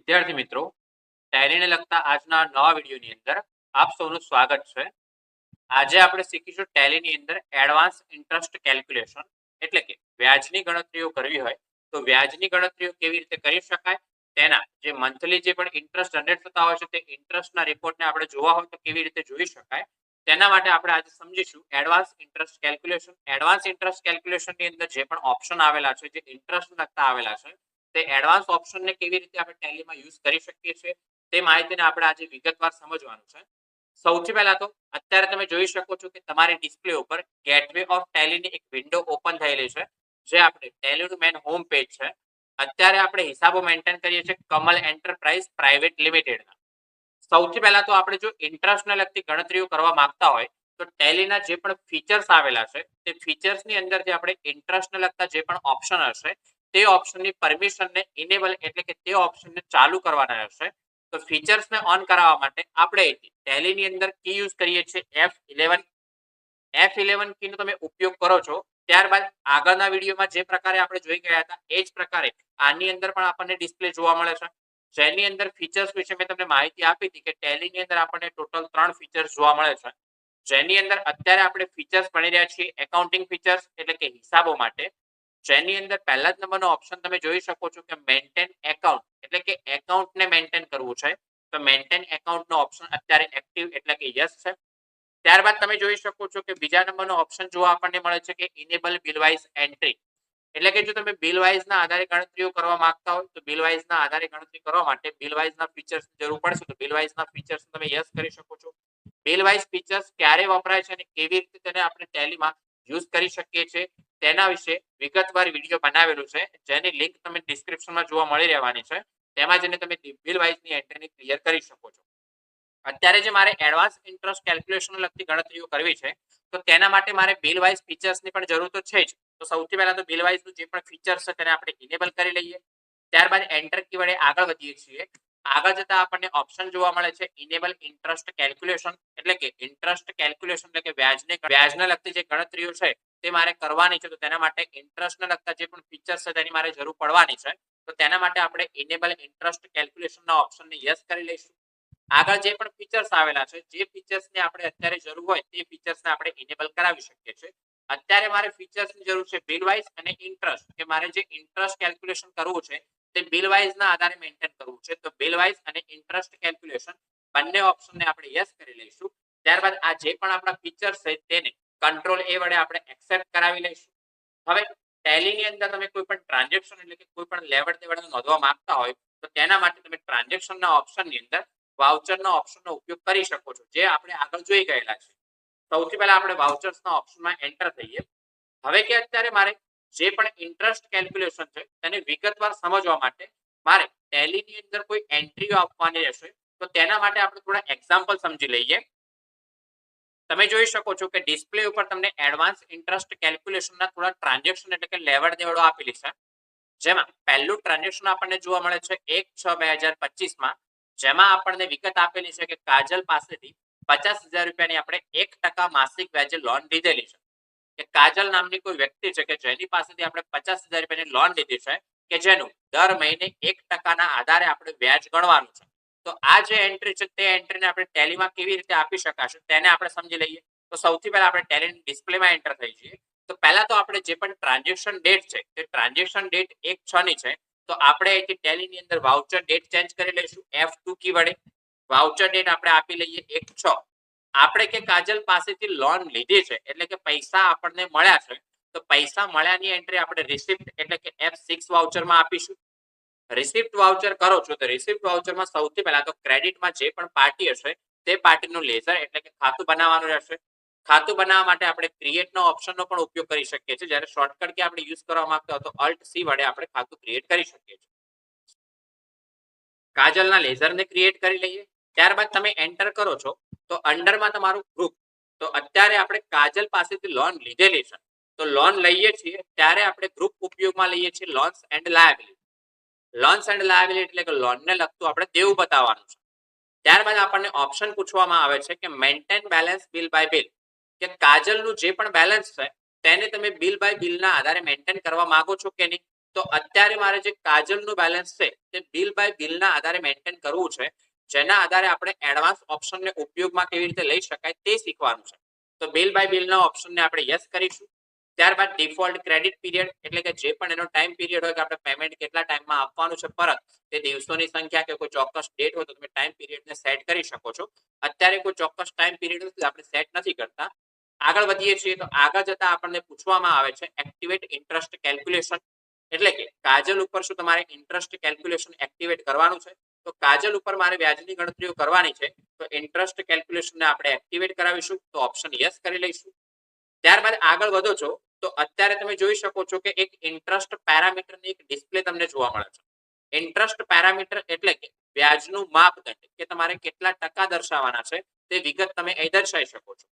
વિદ્યાર્થી મિત્રો, ટેલીને લગતા આજના નવા વિડીયોની અંદર આપ સૌનું સ્વાગત છે. આજે આપણે શીખીશું ટેલીની અંદર એડવાન્સ ઇન્ટરેસ્ટ કેલ્ક્યુલેશન, એટલે કે વ્યાજની ગણતરીઓ કરવી હોય તો વ્યાજની ગણતરીઓ કેવી રીતે કરી શકાય, તેના જે મંથલી જે પણ ઇન્ટરેસ્ટ જનરેટ થતા હોય છે તે ઇન્ટરેસ્ટના રિપોર્ટને આપણે જોવા હોય તો કેવી રીતે જોઈ શકાય, તેના માટે આપણે આજે સમજીશું advance interest calculation. Advance interest કેલ્ક્યુલેશનની અંદર જે પણ ઓપ્શન આવેલા છે, જે ઇન્ટરેસ્ટ લગતા આવેલા છે, તે એડવાન્સ ઓપ્શનને કેવી રીતે આપણે ટેલીમાં યુઝ કરી શકીએ છીએ તે માહિતીને આપણે આજે વિગતવાર સમજવાનું છે. સૌથી પહેલા તો અત્યારે તમે જોઈ શકો છો કે તમારી ડિસ્પ્લે ઉપર ગેટવે ઓફ ટેલીની એક વિન્ડો ઓપન થયેલી છે, જે આપણે ટેલીનું મેન હોમ પેજ છે. અત્યારે આપણે હિસાબો મેન્ટેન કરીએ છીએ કમલ એન્ટરપ્રાઇઝ પ્રાઇવેટ લિમિટેડના. સૌથી પહેલા તો આપણે જો ઇન્ટરેસ્ટને લગતી ગણતરીઓ કરવા માંગતા હોય તો ટેલીના જે પણ ફીચર્સ આવેલા છે તે ફીચર્સની અંદર જે આપણે ઇન્ટરેસ્ટને લગતા જે પણ ઓપ્શન હશે તે ઓપ્શનની પરમિશનને ઇનેબલ એટલે કે તે ઓપ્શનને ચાલુ કરવાના રહેશે. તો ફીચર્સને ઓન કરાવવા માટે આપણે ટેલીની અંદર કી યુઝ કરીએ છીએ F11. F11 કીનો તમે ઉપયોગ કરો છો ત્યારબાદ આગળના વિડીયોમાં જે પ્રકારે આપણે જોઈ ગયા હતા એ જ પ્રકારે આની અંદર પણ આપણને ડિસ્પ્લે જોવા મળે છે, જેની અંદર ફીચર્સ વિશે મેં તમને માહિતી આપી હતી કે ટેલીની અંદર આપણને ટોટલ 3 ફીચર્સ જોવા મળે છે, જેની અંદર અત્યારે આપણે ફીચર્સ ભણી રહ્યા છીએ એકાઉન્ટિંગ ફીચર્સ એટલે કે હિસાબો માટે, જેની અંદર પહેલા જ નંબરનો ઓપ્શન તમે જોઈ શકો છો કે મેન્ટેન એકાઉન્ટ એટલે કે એકાઉન્ટને મેન્ટેન કરવું છે. તો મેન્ટેન એકાઉન્ટનો ઓપ્શન અત્યારે એક્ટિવ એટલે કે યસ છે. ત્યારબાદ તમે જોઈ શકો છો કે બીજા નંબરનો ઓપ્શન જોવા આપણને મળે છે કે ઇનેબલ બિલવાઇઝ એન્ટ્રી, એટલે કે જો તમે બિલવાઇઝના આધારે ગણતરીઓ કરવા માંગતા હોય તો બિલવાઇઝના આધારે ગણતરી કરવા માટે બિલવાઇઝના ફીચર્સની જરૂર પડશે તો બિલવાઇઝના ફીચર્સ તમે યસ કરી શકો છો. બિલવાઇઝ ફીચર્સ ક્યારે વપરાય છે અને કેવી રીતે તેને આપણે ટેલીમાં યુઝ કરી શકીએ છીએ તેના વિશે વિગતવાર વિડીયો બનાવેલું છે, જેની લિંક તમને ડિસ્ક્રિપ્શનમાં જોવા મળી રહેવાની છે. તેમાં જઈને તમે બિલવાઇઝની એન્ટ્રીને ક્લિયર કરી શકો છો. અત્યારે જે મારે એડવાન્સ ઇન્ટરેસ્ટ કેલ્ક્યુલેશન લગતી ગણતરીઓ કરવી છે તો તેના માટે મારે બિલવાઇઝ ફીચર્સની પણ જરૂર તો છે જ. તો સૌથી પહેલા તો બિલવાઇઝનું જે પણ ફીચર્સ છે તેને આપણે ઇનેબલ કરી લઈએ. ત્યારબાદ એન્ટર કી વડે આગળ વધીએ છીએ. આગળ જતા આપણને ઓપ્શન જોવા મળે છે ઇનેબલ ઇન્ટરેસ્ટ કેલ્ક્યુલેશન, એટલે કે ઇન્ટરેસ્ટ કેલ્ક્યુલેશન એટલે કે વ્યાજને લગતી જે ગણતરીઓ છે તે મારે કરવાની છે. તો તેના માટે ઇન્ટરેસ્ટને લગતા જે પણ ફીચર્સ છે તેની મારે જરૂર પડવાની છે. તો તેના માટે આપણે ઇનેબલ ઇન્ટરેસ્ટ કેલ્ક્યુલેશનના ઓપ્શનને યસ કરી લઈશું. આગળ જે પણ ફીચર્સ આવેલા છે, જે ફીચર્સની આપણે અત્યારે જરૂર હોય તે ફીચર્સને આપણે ઇનેબલ કરાવી શકીએ છીએ. અત્યારે મારે ફીચર્સની જરૂર છે બિલવાઇઝ અને ઇન્ટરેસ્ટ, કે મારે જે ઇન્ટરેસ્ટ કેલ્ક્યુલેશન કરવું છે તે બિલવાઇઝના આધારે મેન્ટેન કરવું છે. તો બિલવાઇઝ અને ઇન્ટરેસ્ટ કેલ્ક્યુલેશન બંને ઓપ્શનને આપણે યસ કરી લઈશું. ત્યારબાદ આ જે પણ આપણા ફીચર્સ છે તેને કંટ્રોલ એ વડે આપણે એક્સેપ્ટ કરાવી લઈશું. હવે ટેલીની અંદર તમે કોઈ પણ ટ્રાન્ઝેક્શન એટલે કે કોઈ પણ લેવડ દેવડ નોંધવા માંગતા હોય તો તેના માટે તમે ટ્રાન્ઝેક્શનના ઓપ્શનની અંદર વાઉચરના ઓપ્શનનો ઉપયોગ કરી શકો છો, જે આપણે આગળ જોઈ ગયેલા છે. સૌથી પહેલા આપણે વાઉચર્સના ઓપ્શનમાં એન્ટર થઈએ. હવે કે અત્યારે મારે જે પણ ઇન્ટરેસ્ટ કેલ્ક્યુલેશન છે તેને વિગતવાર સમજવા માટે મારે ટેલીની અંદર કોઈ એન્ટ્રીઓ આપવાની રહેશે. તો તેના માટે આપણે થોડા એક્ઝામ્પલ સમજી લઈએ. તમે જોઈ શકો છો કે ડિસ્પ્લે ઉપર તમને એડવાન્સ ઇન્ટરેસ્ટ કેલ્ક્યુલેશનના થોડા ટ્રાન્ઝેક્શન એટલે કે લેવડ દેવડો આપેલી છે, જેમાં પહેલું ટ્રાન્ઝેક્શન આપણને જોવા મળે છે 1/6/2025 માં, જેમાં આપણને વિગત આપેલી છે કે કાજલ પાસેથી 50,000 રૂપિયાની આપણે 1% માસિક વ્યાજે લોન લીધેલી છે. કે કાજલ નામની કોઈ વ્યક્તિ છે કે જેની પાસેથી આપણે 50,000 રૂપિયાની લોન લીધી છે, કે જેનું દર મહિને 1%ના આધારે આપણે વ્યાજ ગણવાનું છે. તો આ જે એન્ટ્રી છે તે એન્ટ્રીને આપણે ટેલીમાં કેવી રીતે આપી શકાશે તેને આપણે સમજી લઈએ. તો સૌથી પહેલા આપણે ટેલીની ડિસ્પ્લેમાં એન્ટર થઈ જઈએ. તો પહેલા તો આપણે જે પણ ટ્રાન્ઝેક્શન ડેટ છે તે ટ્રાન્ઝેક્શન ડેટ 1/6 ની છે. તો આપણે અહીંથી ટેલીની અંદર વાઉચર ડેટ ચેન્જ કરી લઈશું F2 કી વડે. વાઉચર ડેટ આપણે આપી લઈએ 1/6. આપણે કે કાજલ પાસેથી લોન લીધી છે એટલે કે પૈસા આપણને મળ્યા છે, તો પૈસા મળ્યાની એન્ટ્રી આપણે રિસિપ્ટ એટલે કે F6 વાઉચરમાં આપીશું. રિસિપ્ટ વાઉચર કરો છો તો રિસિપ્ટ વાઉચરમાં સૌથી પહેલા તો ક્રેડિટમાં જે પણ પાર્ટી હશે તે પાર્ટીનું લેઝર એટલે કે ખાતું બનાવવાનું રહેશે. ખાતું બનાવવા માટે આપણે ક્રિએટનો ઓપ્શનનો પણ ઉપયોગ કરી શકીએ છીએ. જ્યારે શોર્ટકટ કે આપણે યુઝ કરવા માંગતા હોય તો Alt C વડે આપણે ખાતું ક્રિએટ કરી શકીએ છીએ. કાજલના લેઝરને ક્રિએટ કરી લઈએ. ત્યારબાદ તમે એન્ટર કરો છો તો અંડરમાં તમારું ગ્રુપ. તો અત્યારે આપણે કાજલ પાસેથી લોન લીધેલી છે, તો લોન લઈએ છીએ ત્યારે આપણે ગ્રુપ ઉપયોગમાં લઈએ છીએ loans and liability. Loans and liability એટલે કે લોનને લગતું આપણે દેવું બતાવવાનું છે. ત્યારબાદ આપણને ઓપ્શન પૂછવામાં આવે છે કે maintain balance bill by bill, કે કાજલનું જે પણ બેલેન્સ છે તેને તમે બિલ બાય બિલના આધારે મેન્ટેન કરવા માંગો છો કે નહીં. તો અત્યારે મારે જે કાજલનું બેલેન્સ છે તે બિલ બાય બિલના આધારે મેન્ટેન કરવું છે, જેના આધારે આપણે એડવાન્સ ઓપ્શનને ઉપયોગમાં કેવી રીતે લઈ શકાય તે શીખવાનું છે. તો બિલ બાય બિલના ઓપ્શનને આપણે યસ કરીશું. ત્યારબાદ ડિફોલ્ટ ક્રેડિટ પીરિયડ એટલે કે જે પણ એનો ટાઈમ પીરિયડ હોય કે આપણે પેમેન્ટ કેટલા ટાઈમમાં આપવાનું છે પરત, તે દિવસોની સંખ્યા કે કોઈ ચોક્કસ ડેટ હોય તો તમે ટાઈમ પીરિયડને સેટ કરી શકો છો. અત્યારે કોઈ ચોક્કસ ટાઈમ પીરિયડ આપણે સેટ નથી કરતા. આગળ વધીએ છીએ તો આગળ જતા આપણને પૂછવામાં આવે છે એક્ટિવેટ ઇન્ટરેસ્ટ કેલ્ક્યુલેશન, એટલે કે કાજલ ઉપર શું તમારે ઇન્ટરેસ્ટ કેલ્ક્યુલેશન એક્ટિવેટ કરવાનું છે. તો કાજલ ઉપર મારે વ્યાજની ગણતરીઓ કરવાની છે, તો ઇન્ટરેસ્ટ કેલ્ક્યુલેશનને આપણે એક્ટિવેટ કરાવીશું. તો ઓપ્શન યસ કરી લઈશું. ત્યારબાદ આગળ વધો છો તો અત્યારે તમે જોઈ શકો છો કે એક ઇન્ટરેસ્ટ પેરામીટરની એક ડિસ્પ્લે તમને જોવા મળે છે. ઇન્ટરેસ્ટ પેરામીટર એટલે કે વ્યાજનું માપદંડ કે તમારે કેટલા ટકા દર્શાવવાના છે તે વિગત તમે અહીં દર્શાવી શકો છો.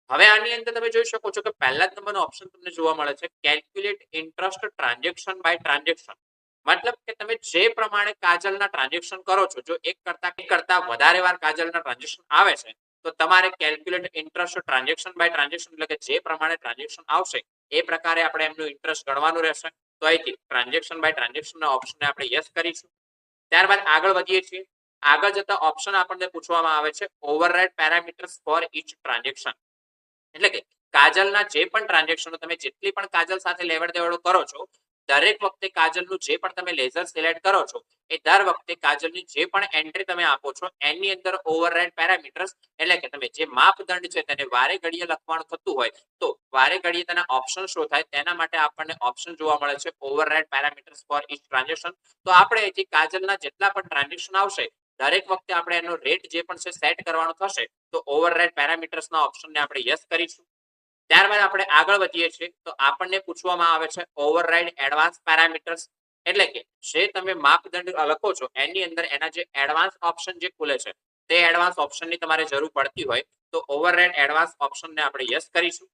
હવે આની અંદર તમે જોઈ શકો છો કે પહેલા જ નંબરનો ઓપ્શન તમને જોવા મળે છે calculate interest transaction by transaction. મતલબ કે તમે જે પ્રમાણે કાજલના ટ્રાન્ઝેક્શન કરો છો, જો એક કરતા વધારે વાર કાજલના ટ્રાન્ઝેક્શન આવે છે તો તમારે calculate interest transaction by transaction એટલે કે જે પ્રમાણે ટ્રાન્ઝેક્શન આવશે એ પ્રકારે આપણે એમનું ઇન્ટરેસ્ટ ગણવાનું રહેશે. તો અહીંથી ટ્રાન્ઝેક્શન બાય ટ્રાન્ઝેક્શનના ઓપ્શનને આપણે યસ કરીશું. ત્યારબાદ આગળ વધીએ છીએ. આગળ જતા ઓપ્શન આપણને પૂછવામાં આવે છે override parameters for each transaction, એટલે કે કાજલના જે પણ ટ્રાન્ઝેક્શનો તમે જેટલી પણ કાજલ સાથે લેવડ દેવડો કરો છો, દરેક વખતે કાજલનું જે પણ તમે લેઝર સિલેક્ટ કરો છો એ દર વખતે કાજલની જે પણ એન્ટ્રી તમે આપો છો એની અંદર ઓવરરાઇડ પેરામીટર્સ એટલે કે તમે જે માપદંડ છે તેને વારે ઘડીએ લખવાનું થતું હોય તો વારે ઘડીએ તેના ઓપ્શન શો થાય તેના માટે આપણને ઓપ્શન જોવા મળે છે override parameters for each transaction. તો આપણે અહીંથી કાજલના જેટલા પણ ટ્રાન્ઝેક્શન આવશે દરેક વખતે આપણે એનો રેટ જે પણ છે સેટ કરવાનો થશે. તો ઓવરરાઇડ પેરામીટર્સના ઓપ્શનને આપણે યસ કરીશું. ત્યારબાદ આપણે આગળ વધીએ છીએ તો આપણને પૂછવામાં આવે છે ઓવરરાઇડ એડવાન્સ પેરામીટર્સ, એટલે કે જે તમે માપદંડ લખો છો એની અંદર એના જે એડવાન્સ ઓપ્શન જે ખુલે છે તે એડવાન્સ ઓપ્શનની તમારે જરૂર પડતી હોય તો ઓવરરાઇડ એડવાન્સ ઓપ્શનને આપણે યસ કરીશું.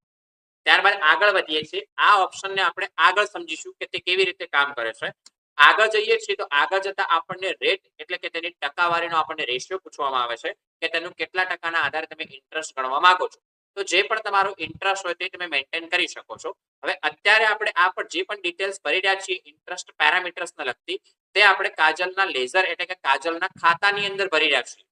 ત્યારબાદ આગળ વધીએ છીએ. આ ઓપ્શનને આપણે આગળ સમજીશું કે તે કેવી રીતે કામ કરે છે. આગળ જઈએ છીએ તો આગળ જતા આપણને રેટ એટલે કે તેની ટકાવારીનો આપણને રેશિયો પૂછવામાં આવે છે કે તેનું કેટલા ટકાના આધારે તમે ઇન્ટરેસ્ટ ગણવા માંગો છો. તો જે પણ તમારો ઇન્ટરેસ્ટ હોય તે તમે મેન્ટેન કરી શકો છો. હવે અત્યારે આપણે આ પર જે પણ ડિટેલ્સ ભરી રહ્યા છીએ ઇન્ટરેસ્ટ પેરામીટર્સને લગતી, તે આપણે કાજલના લેઝર એટલે કે કાજલના ખાતાની અંદર ભરી રહ્યા છીએ.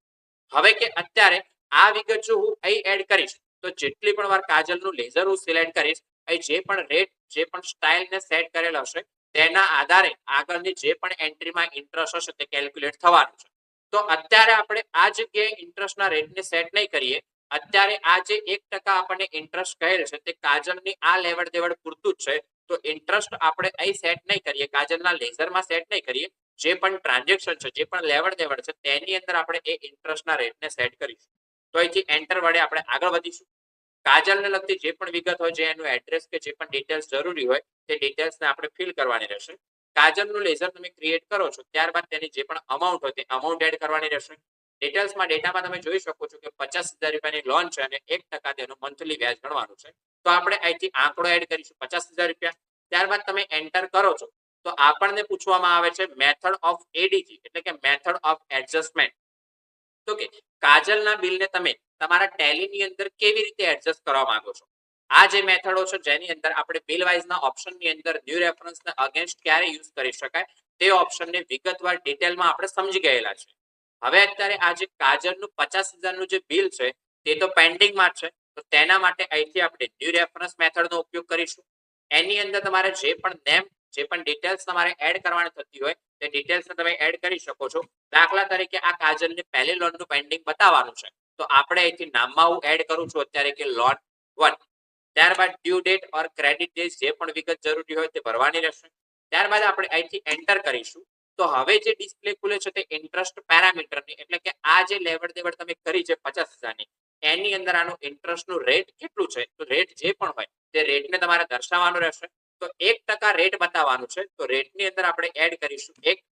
હવે કે અત્યારે આ વિગત જો હું અહીં એડ કરીશ તો જેટલી પણ વાર કાજલનું લેઝર હું સિલેક્ટ કરીશ, અહીં જે પણ રેટ જે પણ સ્ટાઇલને સેટ કરેલ હશે તેના આધારે આગળની જે પણ એન્ટ્રીમાં ઇન્ટરેસ્ટ હશે તે કેલ્ક્યુલેટ થવાનું છે. તો અત્યારે આપણે આ જગ્યાએ ઇન્ટરેસ્ટના રેટને સેટ નહીં કરીએ. અત્યારે આ જે 1% આપણને ઇન્ટરેસ્ટ કહેલ છે તે કાજલની આ લેવડ દેવડ પૂરતું જ છે. તો ઇન્ટરેસ્ટ આપણે અહીં સેટ નહીં કરીએ, કાજલના લેઝરમાં સેટ નહીં કરીએ. જે પણ ટ્રાન્ઝેક્શન છે, જે પણ લેવડ દેવડ છે તેની અંદર આપણે એ ઇન્ટરેસ્ટના રેટને સેટ કરીશું. તો અહીંથી એન્ટર વડે આપણે આગળ વધીશું. કાજલને લગતી જે પણ વિગત હોય, જે એનું એડ્રેસ કે જે પણ ડિટેલ્સ જરૂરી હોય તે ડિટેલ્સને આપણે ફિલ કરવાની રહેશે. કાજલનું લેઝર તમે ક્રિએટ કરો છો ત્યારબાદ તેની જે પણ અમાઉન્ટ હોય તે અમાઉન્ટ એડ કરવાની રહેશે. ડિટેલ્સમાં ડેટામાં તમે જોઈ શકો છો કે 50,000 રૂપિયાની લોન છે અને 1% તેનું મંથલી વ્યાજ ગણવાનું છે. તો આપણે અહીંથી આંકડો એડ કરીશું 50,000 રૂપિયા. ત્યારબાદ તમે એન્ટર કરો છો તો આપણને પૂછવામાં આવે છે મેથડ ઓફ એડીજી એટલે કે મેથડ ઓફ એડજસ્ટમેન્ટ. તો કે કાજલના બિલને તમે તમારા ટેલીની અંદર કેવી રીતે એડજસ્ટ કરવા માંગો છો. આ જે મેથડો છે જેની અંદર આપણે બિલ વાઇઝના ઓપ્શનની અંદર ન્યૂ રેફરન્સને અગેન્સ્ટ ક્યારે યુઝ કરી શકાય તે ઓપ્શનને વિગતવાર ડિટેલમાં આપણે સમજી ગયેલા છે. હવે અત્યારે આ જે કાજલનું 50,000 નું જે બિલ છે તે તો પેન્ડિંગમાં જ છે. તો તેના માટે અહીંથી આપણે ન્યૂ રેફરન્સ મેથડનો ઉપયોગ કરીશું. એની અંદર તમારે જે પણ નેમ જે પણ ડિટેલ્સ તમારે એડ કરવાની થતી હોય તે ડિટેલ્સને તમે એડ કરી શકો છો. દાખલા તરીકે આ કાજલની પહેલી લોનનું પેન્ડિંગ બતાવવાનું છે તો આપણે અહીંથી નામમાં હું એડ કરું છું અત્યારે કે લોન 1. ત્યારબાદ ડ્યુ ડેટ ઓર ક્રેડિટ ડેટ જે પણ વિગત જરૂરી હોય તે ભરવાની રહેશે. ત્યારબાદ આપણે અહીંથી એન્ટર કરીશું. તો હવે જે ડિસ્પ્લે ખુલે છે તે ઇન્ટરેસ્ટ પેરામીટરની એટલે કે આ જે લેવડ દેવડ તમે કરી છે 50,000 ની એની અંદર આનું ઇન્ટરેસ્ટનું રેટ કેટલું છે, તો રેટ જે પણ હોય તે રેટને તમારે દર્શાવવાનું રહેશે. તો 1% રેટ બતાવવાનું છે તો રેટની અંદર આપણે એડ કરીશું 1.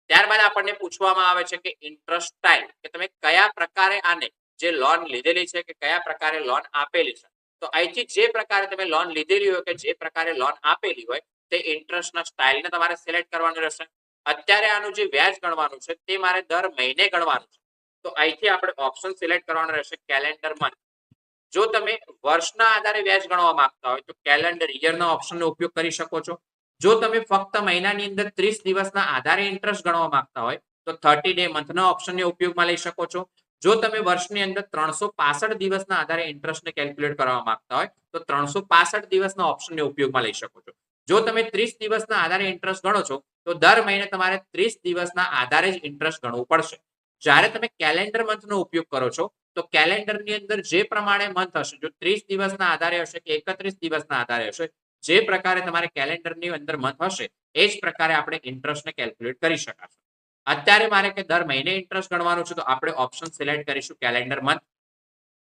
ત્યારબાદ આપણને પૂછવામાં આવે છે કે ઇન્ટરેસ્ટ સ્ટાઇલ કે તમે કયા પ્રકારે આને જે લોન લીધેલી છે કે કયા પ્રકારે લોન આપેલી છે. તો અહીંથી જે પ્રકારે તમે લોન લીધેલી હોય કે જે પ્રકારે લોન આપેલી હોય તે ઇન્ટરેસ્ટના સ્ટાઇલને તમારે સિલેક્ટ કરવાનું રહેશે. અત્યારે આનું જે વ્યાજ ગણવાનું છે તે મારે દર મહિને ગણવાનું છે. તો અહીંથી આપણે ઓપ્શન સિલેક્ટ કરવાનો રહેશે કેલેન્ડર મંથ. જો તમે વર્ષના આધારે વ્યાજ ગણવા માંગતા હોય તો કેલેન્ડર યરના ઓપ્શનનો ઉપયોગ કરી શકો છો. જો તમે ફક્ત મહિનાની અંદર 30 દિવસના આધારે ઇન્ટરેસ્ટ ગણવા માંગતા હોય તો 30 ડે મંથના ઓપ્શનને ઉપયોગમાં લઈ શકો છો. જો તમે વર્ષની અંદર 365 દિવસના આધારે ઇન્ટરેસ્ટને કેલ્ક્યુલેટ કરવા માંગતા હોય તો 365 દિવસના ઓપ્શનને ઉપયોગમાં લઈ શકો છો. જો તમે 30 દિવસના આધારે ઇન્ટરેસ્ટ ગણો છો તો દર મહિને તમારે 30 દિવસના આધારે જ ઇન્ટરેસ્ટ ગણવું પડશે. જ્યારે તમે કેલેન્ડર મંથનો ઉપયોગ કરો છો તો કેલેન્ડરની અંદર જે પ્રમાણે મંથ હશે, જો 30 દિવસના આધારે હશે કે 31 દિવસના આધારે હશે, જે પ્રકારે તમારે કેલેન્ડરની અંદર મંથ હશે એ જ પ્રકારે આપણે ઇન્ટરેસ્ટને કેલ્ક્યુલેટ કરી શકાશે. અત્યારે મારે કે દર મહિને ઇન્ટરેસ્ટ ગણવાનું છે તો આપણે ઓપ્શન સિલેક્ટ કરીશું કેલેન્ડર મંથ.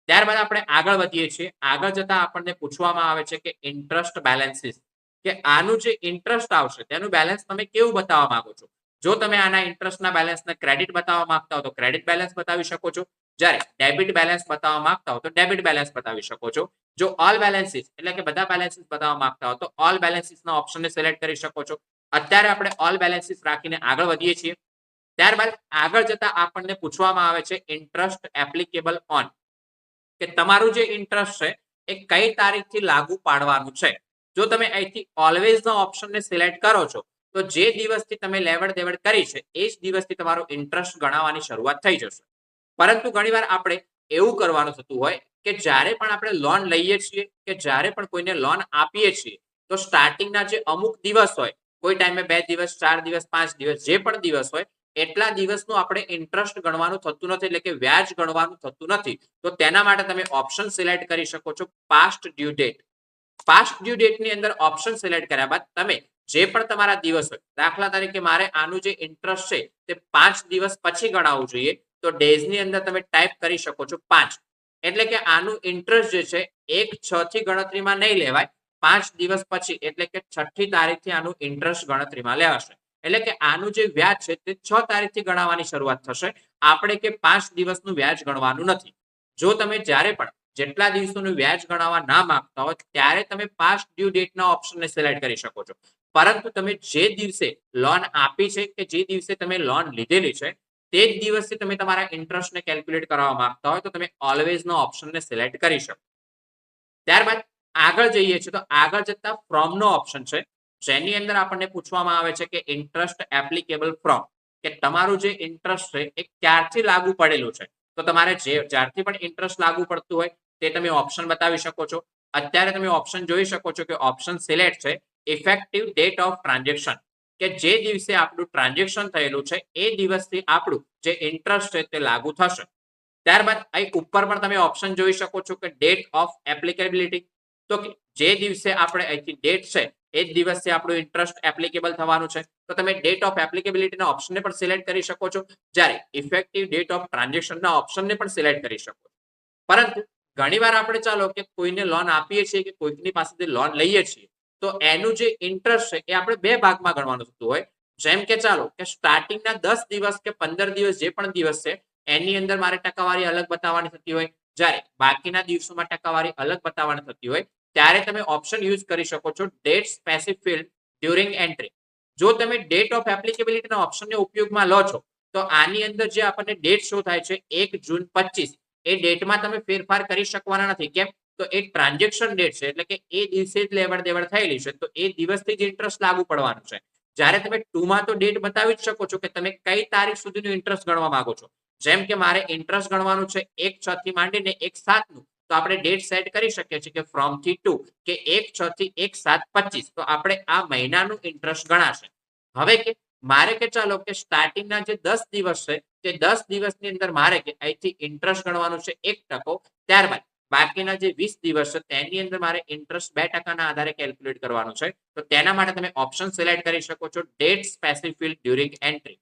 ત્યારબાદ આપણે આગળ વધીએ છીએ. આગળ જતા આપણને પૂછવામાં આવે છે કે ઇન્ટરેસ્ટ બેલેન્સીસ, કે આનું જે ઇન્ટરેસ્ટ આવશે તેનું બેલેન્સ તમે કેવું બતાવવા માંગો છો. જો તમે આના ઇન્ટરેસ્ટના બેલેન્સને ક્રેડિટ બતાવવા માંગતા હો તો ક્રેડિટ બેલેન્સ બતાવી શકો છો. જ્યારે ડેબિટ બેલેન્સ બતાવવા માંગતા હો તો ડેબિટ બેલેન્સ બતાવી શકો છો. જો ઓલ બેલેન્સીસ એટલે કે બધા બેલેન્સીસ બતાવવા માંગતા હો તો ઓલ બેલેન્સીસના ઓપ્શનને સિલેક્ટ કરી શકો છો. અત્યારે આપણે ઓલ બેલેન્સીસ રાખીને આગળ વધીએ છીએ. ત્યારબાદ આગળ જતા આપણને પૂછવામાં આવે છે ઇન્ટરેસ્ટ એપ્લિકેબલ ઓન, કે તમારું જે ઇન્ટરેસ્ટ છે એ કઈ તારીખથી લાગુ પાડવાનું છે. જો તમે અહીંથી ઓલવેઝના ઓપ્શનને સિલેક્ટ કરો છો તો જે દિવસથી તમે લેવડ દેવડ કરી છે એ જ દિવસથી તમારો ઇન્ટરેસ્ટ ગણાવવાની શરૂઆત થઈ જશે. પરંતુ ઘણીવાર આપણે એવું કરવાનું થતું હોય કે જ્યારે પણ આપણે લોન લઈએ છીએ કે જ્યારે પણ કોઈને લોન આપીએ છીએ તો સ્ટાર્ટિંગના જે અમુક દિવસ હોય, કોઈ ટાઈમે 2 દિવસ, 4 દિવસ, 5 દિવસ, જે પણ દિવસ હોય એટલા દિવસનું આપણે ઇન્ટરેસ્ટ ગણવાનું થતું નથી, એટલે કે વ્યાજ ગણવાનું થતું નથી. તો તેના માટે તમે ઓપ્શન સિલેક્ટ કરી શકો છો past due date. Past due ડેટની અંદર ઓપ્શન સિલેક્ટ કર્યા બાદ તમે જે પણ તમારા દિવસ હોય, દાખલા તરીકે મારે આનું જે ઇન્ટરેસ્ટ છે તે 5 દિવસ પછી ગણાવવું જોઈએ તો ડેઝની અંદર તમે ટાઈપ કરી શકો છો 5. એટલે કે આનું ઇન્ટરેસ્ટ જે છે 1/6 થી ગણતરીમાં નહીં લેવાય, 5 દિવસ પછી એટલે કે 6ઠી તારીખથી આનું ઇન્ટરેસ્ટ ગણતરીમાં લેવાશે. એટલે કે આનું જે વ્યાજ છે તે 6 તારીખથી ગણવાની શરૂઆત થશે. આપણે કે 5 દિવસનું વ્યાજ ગણવાનું નથી. જો તમે જ્યારે પણ જેટલા દિવસોનું વ્યાજ ગણવા ના માંગતા હોય ત્યારે તમે પાસ્ટ ડ્યુ ડેટના ઓપ્શનને સિલેક્ટ કરી શકો છો. પરંતુ તમે જે દિવસે લોન આપી છે કે જે દિવસે તમે લોન લીધેલી છે તે જ દિવસથી તમે તમારા ઇન્ટરેસ્ટને કેલ્ક્યુલેટ કરવા માંગતા હોય તો તમે ઓલવેઝનો ઓપ્શનને સિલેક્ટ કરી શકો. ત્યારબાદ આગળ જઈએ છીએ તો આગળ જતા ફ્રોમનો ઓપ્શન છે, જેની અંદર આપણને પૂછવામાં આવે છે કે ઇન્ટરેસ્ટ એપ્લિકેબલ ફ્રોમ, કે તમારું જે ઇન્ટરેસ્ટ છે એ ક્યારથી લાગુ પડેલું છે. તો તમારે જ્યારથી પણ ઇન્ટરેસ્ટ લાગુ પડતું હોય તે તમે ઓપ્શન બતાવી શકો છો. અત્યારે તમે ઓપ્શન જોઈ શકો છો કે ઓપ્શન સિલેક્ટ છે ઇફેક્ટિવ ડેટ ઓફ ટ્રાન્ઝેક્શન, કે જે દિવસે આપણું ટ્રાન્ઝેક્શન થયેલું છે એ દિવસથી આપણું જે ઇન્ટરેસ્ટ છે તે લાગુ થશે. ત્યારબાદ અહીં ઉપર પણ તમે ઓપ્શન જોઈ શકો છો કે ડેટ ઓફ એપ્લિકેબિલિટી, તો જે દિવસે આપણે અહીંથી ડેટ છે એ જ દિવસથી આપણું ઇન્ટરેસ્ટ એપ્લિકેબલ થવાનું છે તો તમે ડેટ ઓફ એપ્લિકેબિલિટીના ઓપ્શનને પણ સિલેક્ટ કરી શકો છો. જ્યારે ઇફેક્ટિવ ડેટ ઓફ ટ્રાન્ઝેક્શનના ઓપ્શનને પણ સિલેક્ટ કરી શકો છો. પરંતુ ઘણીવાર આપણે ચાલો કે કોઈને લોન આપીએ છીએ કે કોઈકની પાસેથી લોન લઈએ છીએ તો એનું જે ઇન્ટરેસ્ટ છે એ આપણે બે ભાગમાં ગણવાનું થતું હોય. જેમ કે ચાલો કે સ્ટાર્ટિંગના 10 દિવસ કે 15 દિવસ જે પણ દિવસ છે એની અંદર મારે ટકાવારી અલગ બતાવવાની થતી હોય, જ્યારે બાકીના દિવસોમાં ટકાવારી અલગ બતાવવાની થતી હોય ત્યારે તમે ઓપ્શન યુઝ કરી શકો છો ડેટ સ્પેસિફિક ડ્યુરિંગ એન્ટ્રી. જો તમે ડેટ ઓફ એપ્લિકેબિલિટીના ઓપ્શનને ઉપયોગમાં લો છો તો આની અંદર જે આપણને ડેટ શો થાય છે 1 જૂન 25, એ ડેટમાં તમે ફેરફાર કરી શકવાના નથી. કેમ? તો એ ટ્રાન્ઝેક્શન ડેટ છે, એટલે કે એ દિવસે જ લેવડ દેવડ થયેલી છે તો એ દિવસથી જ ઇન્ટરેસ્ટ લાગુ પડવાનું છે. જ્યારે તમે ટુમાં તો ડેટ બતાવી જ શકો છો કે તમે કઈ તારીખ સુધીનું ઇન્ટરેસ્ટ ગણવા માંગો છો. જેમ કે મારે ઇન્ટરેસ્ટ ગણવાનું છે 1/6 થી માંડીને 1/7 નું, તો આપણે ડેટ સેટ કરી શકીએ છીએ કે ફ્રોમ થી ટુ, કે 1/6 થી 1/7/25, તો આપણે આ મહિનાનું ઇન્ટરેસ્ટ ગણાશે. હવે કે મારે કે ચાલો કે સ્ટાર્ટિંગના જે 10 દિવસ છે તે 10 દિવસની અંદર મારે કે અહીંથી ઇન્ટરેસ્ટ ગણવાનું છે 1%, ત્યારબાદ બાકીના જે 20 દિવસ છે તેની અંદર મારે ઇન્ટરેસ્ટ 2% ના આધારે કેલ્ક્યુલેટ કરવાનું છે. તો તેના માટે તમે ઓપ્શન સિલેક્ટ કરી શકો છો ડેટ સ્પેસિફિક ડ્યુરિંગ એન્ટ્રી.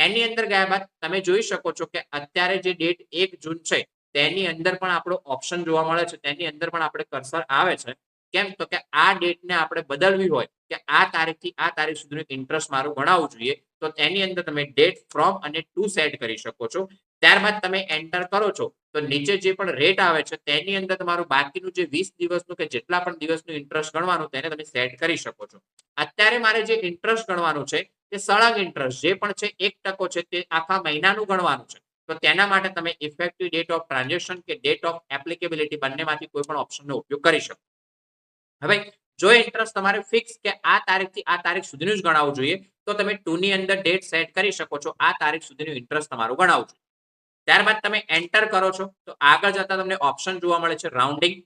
એની અંદર ગયા બાદ તમે જોઈ શકો છો કે અત્યારે જે ડેટ 1 જૂન છે તેની અંદર પણ આપણો ઓપ્શન જોવા મળે છે, તેની અંદર પણ આપણે કર્સર આવે છે. કેમ? તો કે આ ડેટને આપણે બદલવી હોય કે આ તારીખથી આ તારીખ સુધીનું ઇન્ટરેસ્ટ મારું ગણાવવું જોઈએ તો તેની અંદર તમે ડેટ ફ્રોમ અને ટુ સેટ કરી શકો છો. ત્યારબાદ તમે એન્ટર કરો છો તો નીચે જે પણ રેટ આવે છે તેની અંદર તમારું બાકીનું જે 20 દિવસનું કે જેટલા પણ દિવસનું ઇન્ટરેસ્ટ ગણવાનું તેને તમે સેટ કરી શકો છો. અત્યારે મારે જે ઇન્ટરેસ્ટ ગણવાનું છે તે સળંગ ઇન્ટરેસ્ટ જે પણ છે 1% છે તે આખા મહિનાનું ગણવાનું છે. તો તેના માટે તમે ઇફેક્ટિવ ડેટ ઓફ ટ્રાન્ઝેક્શન કે ડેટ ઓફ એપ્લિકેબિલિટી બંનેમાંથી કોઈ પણ ઓપ્શનનો ઉપયોગ કરી શકો. હવે જો ઇન્ટરેસ્ટ તમારે ફિક્સ કે આ તારીખથી આ તારીખ સુધીનું જ ગણાવવું જોઈએ તો તમે 2 ની અંદર ડેટ સેટ કરી શકો છો આ તારીખ સુધીનું ઇન્ટરેસ્ટ તમારું ગણાવવું જોઈએ. ત્યારબાદ તમે એન્ટર કરો છો તો આગળ જતા તમને ઓપ્શન જોવા મળે છે રાઉન્ડિંગ.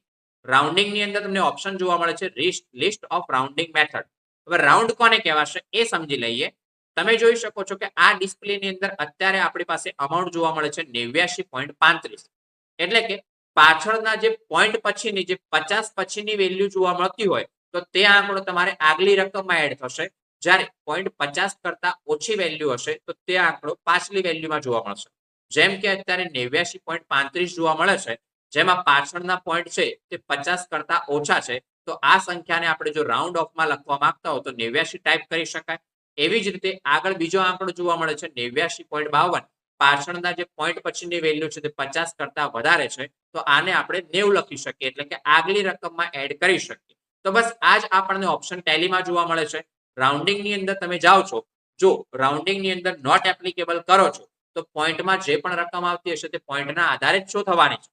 રાઉન્ડિંગ ની અંદર તમને ઓપ્શન જોવા મળે છે લિસ્ટ ઓફ રાઉન્ડિંગ મેથડ. હવે રાઉન્ડ કોને કહેવાશે એ સમજી લઈએ. તમે જોઈ શકો છો કે આ ડિસ્પ્લે ની અંદર અત્યારે આપણી પાસે અમાઉન્ટ જોવા મળે છે 89.35. એટલે કે પાછળના જે પોઈન્ટ પછીની જે 50 પછીની વેલ્યુ જોવા મળતી હોય તો તે આંકડો તમારે આગલી રકમમાં એડ થશે. જ્યારે પોઈન્ટ 50 કરતા ઓછી વેલ્યુ હશે તો તે આંકડો પાછલી વેલ્યુમાં જોવા મળશે. જેમ કે અત્યારે 89.35 જોવા મળે છે, જેમાં પાછળના પોઈન્ટ છે તે 50 કરતા ઓછા છે, તો આ સંખ્યાને આપણે જો રાઉન્ડ ઓફમાં લખવા માંગતા હો તો 89 ટાઈપ કરી શકાય. એવી જ રીતે આગળ બીજો આંકડો જોવા મળે છે 89.52. પાછળના જે પોઈન્ટ પછીની વેલ્યુ છે તે 50 કરતા વધારે છે, તો આને આપણે 90 લખી શકીએ, એટલે કે આગલી રકમમાં એડ કરી શકીએ. તો બસ આ જ આપણને ઓપ્શન ટેલીમાં જોવા મળે છે. રાઉન્ડિંગ ની અંદર તમે જાઓ છો, જો રાઉન્ડિંગ ની અંદર નોટ એપ્લિકેબલ કરો છો તો પોઈન્ટમાં જે પણ રકમ આવતી હશે તે પોઈન્ટના આધારે જ શો થવાની છે.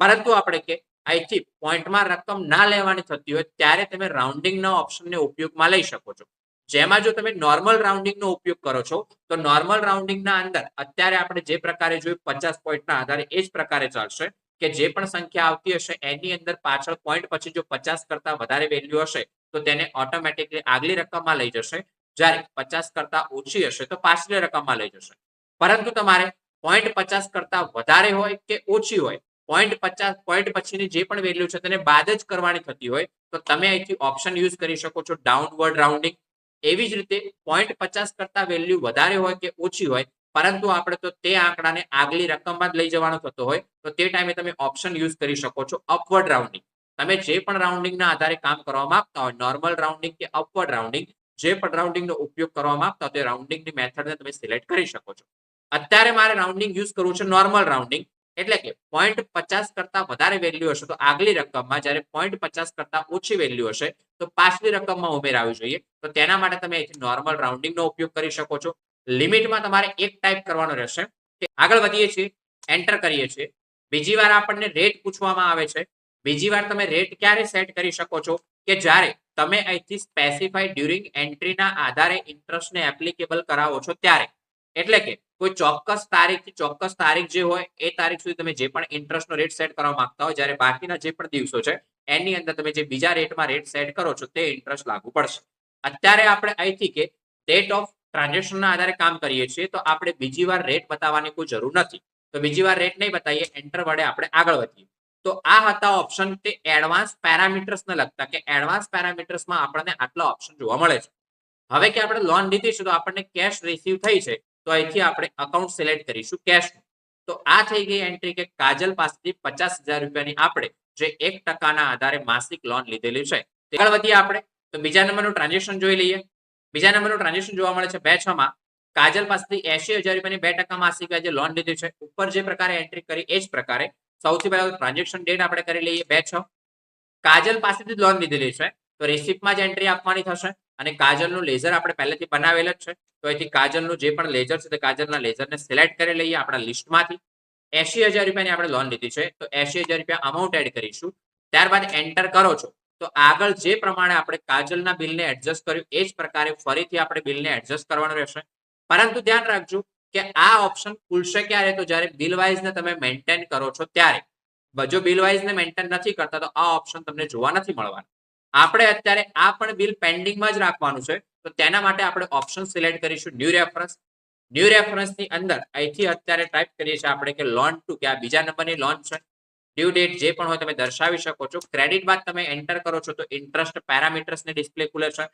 પરંતુ આપણે કે અહીંથી પોઈન્ટમાં રકમ ના લેવાની થતી હોય ત્યારે તમે રાઉન્ડિંગના ઓપ્શનને ઉપયોગમાં લઈ શકો છો. જેમાં જો તમે નોર્મલ રાઉન્ડિંગનો ઉપયોગ કરો છો તો નોર્મલ રાઉન્ડિંગના અંદર અત્યારે આપણે જે પ્રકારે જોયું 50 પોઈન્ટના આધારે એ જ પ્રકારે ચાલશે કે જે પણ સંખ્યા આવતી હશે એની અંદર પાછળ પોઈન્ટ પછી જો 50 કરતા વધારે વેલ્યુ હશે તો તેને ઓટોમેટિકલી આગલી રકમમાં લઈ જશે. જ્યારે 50 કરતા ઓછી હશે તો પાછલી રકમમાં લઈ જશે. પરંતુ તમારે પોઈન્ટ 50 કરતા વધારે હોય કે ઓછી હોય, પોઈન્ટ પછીની જે પણ વેલ્યુ છે તેને બાદ જ કરવાની થતી હોય તો તમે અહીંથી ઓપ્શન યુઝ કરી શકો છો ડાઉનવર્ડ રાઉન્ડિંગ. એવી જ રીતે પોઈન્ટ 50 કરતા વેલ્યુ વધારે હોય કે ઓછી હોય પરંતુ આપણે તો તે આંકડાને આગલી રકમમાં જ લઈ જવાનો થતો હોય તો તે ટાઈમે તમે ઓપ્શન યુઝ કરી શકો છો અપવર્ડ રાઉન્ડિંગ. તમે જે પણ રાઉન્ડિંગના આધારે કામ કરવા માંગતા હોય, નોર્મલ રાઉન્ડિંગ કે અપવર્ડ રાઉન્ડિંગ, જે પણ રાઉન્ડિંગનો ઉપયોગ કરવા માંગતા હોય તે રાઉન્ડિંગની મેથડને તમે સિલેક્ટ કરી શકો છો. અત્યારે મારે રાઉન્ડિંગ યુઝ કરવું છે નોર્મલ રાઉન્ડિંગ, એટલે કે પોઈન્ટ 50 કરતા વધારે વેલ્યુ હશે તો આગલી રકમમાં, જ્યારે પોઈન્ટ 50 કરતા ઓછી વેલ્યુ હશે તો પાછલી રકમમાં ઉમેરાવી જોઈએ. તો તેના માટે તમે અહીંથી નોર્મલ રાઉન્ડિંગનો ઉપયોગ કરી શકો છો. લિમિટમાં તમારે એક ટાઈપ કરવાનો રહેશે. આગળ વધીએ છીએ, એન્ટર કરીએ છીએ. બીજી વાર આપણને રેટ પૂછવામાં આવે છે. બીજી વાર તમે રેટ ક્યારે સેટ કરી શકો છો કે જ્યારે તમે અહીંથી સ્પેસિફાઈ ડ્યુરિંગ એન્ટ્રીના આધારે ઇન્ટરેસ્ટને એપ્લિકેબલ કરાવો છો ત્યારે. એટલે કે કોઈ ચોક્કસ તારીખ જે હોય એ તારીખ સુધી તમે જે પણ ઇન્ટરેસ્ટનો રેટ સેટ કરવા માંગતા હોય, જ્યારે બાકીના જે પણ દિવસો છે એની અંદર તમે જે બીજા રેટમાં રેટ સેટ કરો છો તે ઇન્ટરેસ્ટ લાગુ પડશે. અત્યારે આપણે અહીંથી કે ડેટ ઓફ ટ્રાન્ઝેક્શનના આધારે કામ કરીએ છીએ તો આપણે બીજી વાર રેટ બતાવવાની કોઈ જરૂર નથી. તો બીજી વાર રેટ નહીં બતાવીએ, એન્ટર વડે આપણે આગળ વધીએ. તો આ હતા ઓપ્શન તે એડવાન્સ પેરામીટર્સને લગતા કે એડવાન્સ પેરામીટર્સમાં આપણને આટલા ઓપ્શન જોવા મળે છે. હવે કે આપણે લોન લીધી છે તો આપણને કેશ રિસીવ થઈ છે તો અહીંથી આપણે અકાઉન્ટ સિલેક્ટ કરીશું કેશ. તો આ થઈ ગઈ એન્ટ્રી કે કાજલ પાસેથી 50,000 રૂપિયાની આપણે જે 1% આધારે માસિક લોન લીધેલી છે. આગળ વધીએ આપણે તો બીજા નંબરનું ટ્રાન્ઝેક્શન જોઈ લઈએ. બીજા નંબરનું ટ્રાન્ઝેક્શન જોવા મળે છે 2/6 કાજલ પાસેથી 80,000 રૂપિયાની 2% માસિક વ્યાજે લોન લીધી છે. ઉપર જે પ્રકારે એન્ટ્રી કરી એ જ પ્રકારે સૌથી પહેલા ટ્રાન્ઝેક્શન ડેટ આપણે કરી લઈએ 2/6. કાજલ પાસેથી લોન લીધેલી છે તો રિસિપ્ટમાં જ એન્ટ્રી આપવાની થશે અને કાજલનું લેઝર આપણે પહેલેથી બનાવેલ જ છે તો અહીંથી કાજલનું જે પણ લેઝર છે તે કાજલના લેઝરને સિલેક્ટ કરી લઈએ આપણા લિસ્ટમાંથી. 80,000 રૂપિયાની આપણે લોન લીધી છે તો 80,000 રૂપિયા અમાઉન્ટ એડ કરીશું. ત્યારબાદ એન્ટર કરો છો તો આગળ જે પ્રમાણે આપણે કાજલના બિલને એડજસ્ટ કર્યું એ જ પ્રકારે ફરીથી આપણે બિલને એડજસ્ટ કરવાનું રહેશે. પરંતુ ધ્યાન રાખજો કે આ ઓપ્શન ખુલશે ક્યારે, તો જ્યારે બિલ વાઇઝને તમે મેન્ટેન કરો છો ત્યારે. જો બિલ વાઇઝને મેન્ટેન નથી કરતા તો આ ઓપ્શન તમને જોવા નથી મળવાના. આપણે અત્યારે આ પણ બિલ પેન્ડિંગમાં જ રાખવાનું છે તો તેના માટે આપણે ઓપ્શન સિલેક્ટ કરીશું ન્યૂ રેફરન્સ. ન્યૂ રેફરન્સની અંદર અહીંથી અત્યારે ટાઈપ કરીએ છીએ આપણે કે લોન 2 કે આ બીજા નંબરની લોન છે. ડ્યુ ડેટ જે પણ હોય તમે દર્શાવી શકો છો. ક્રેડિટ બાદ તમે એન્ટર કરો છો તો ઇન્ટરેસ્ટ પેરામીટર્સની ડિસ્પ્લે ખુલે છે.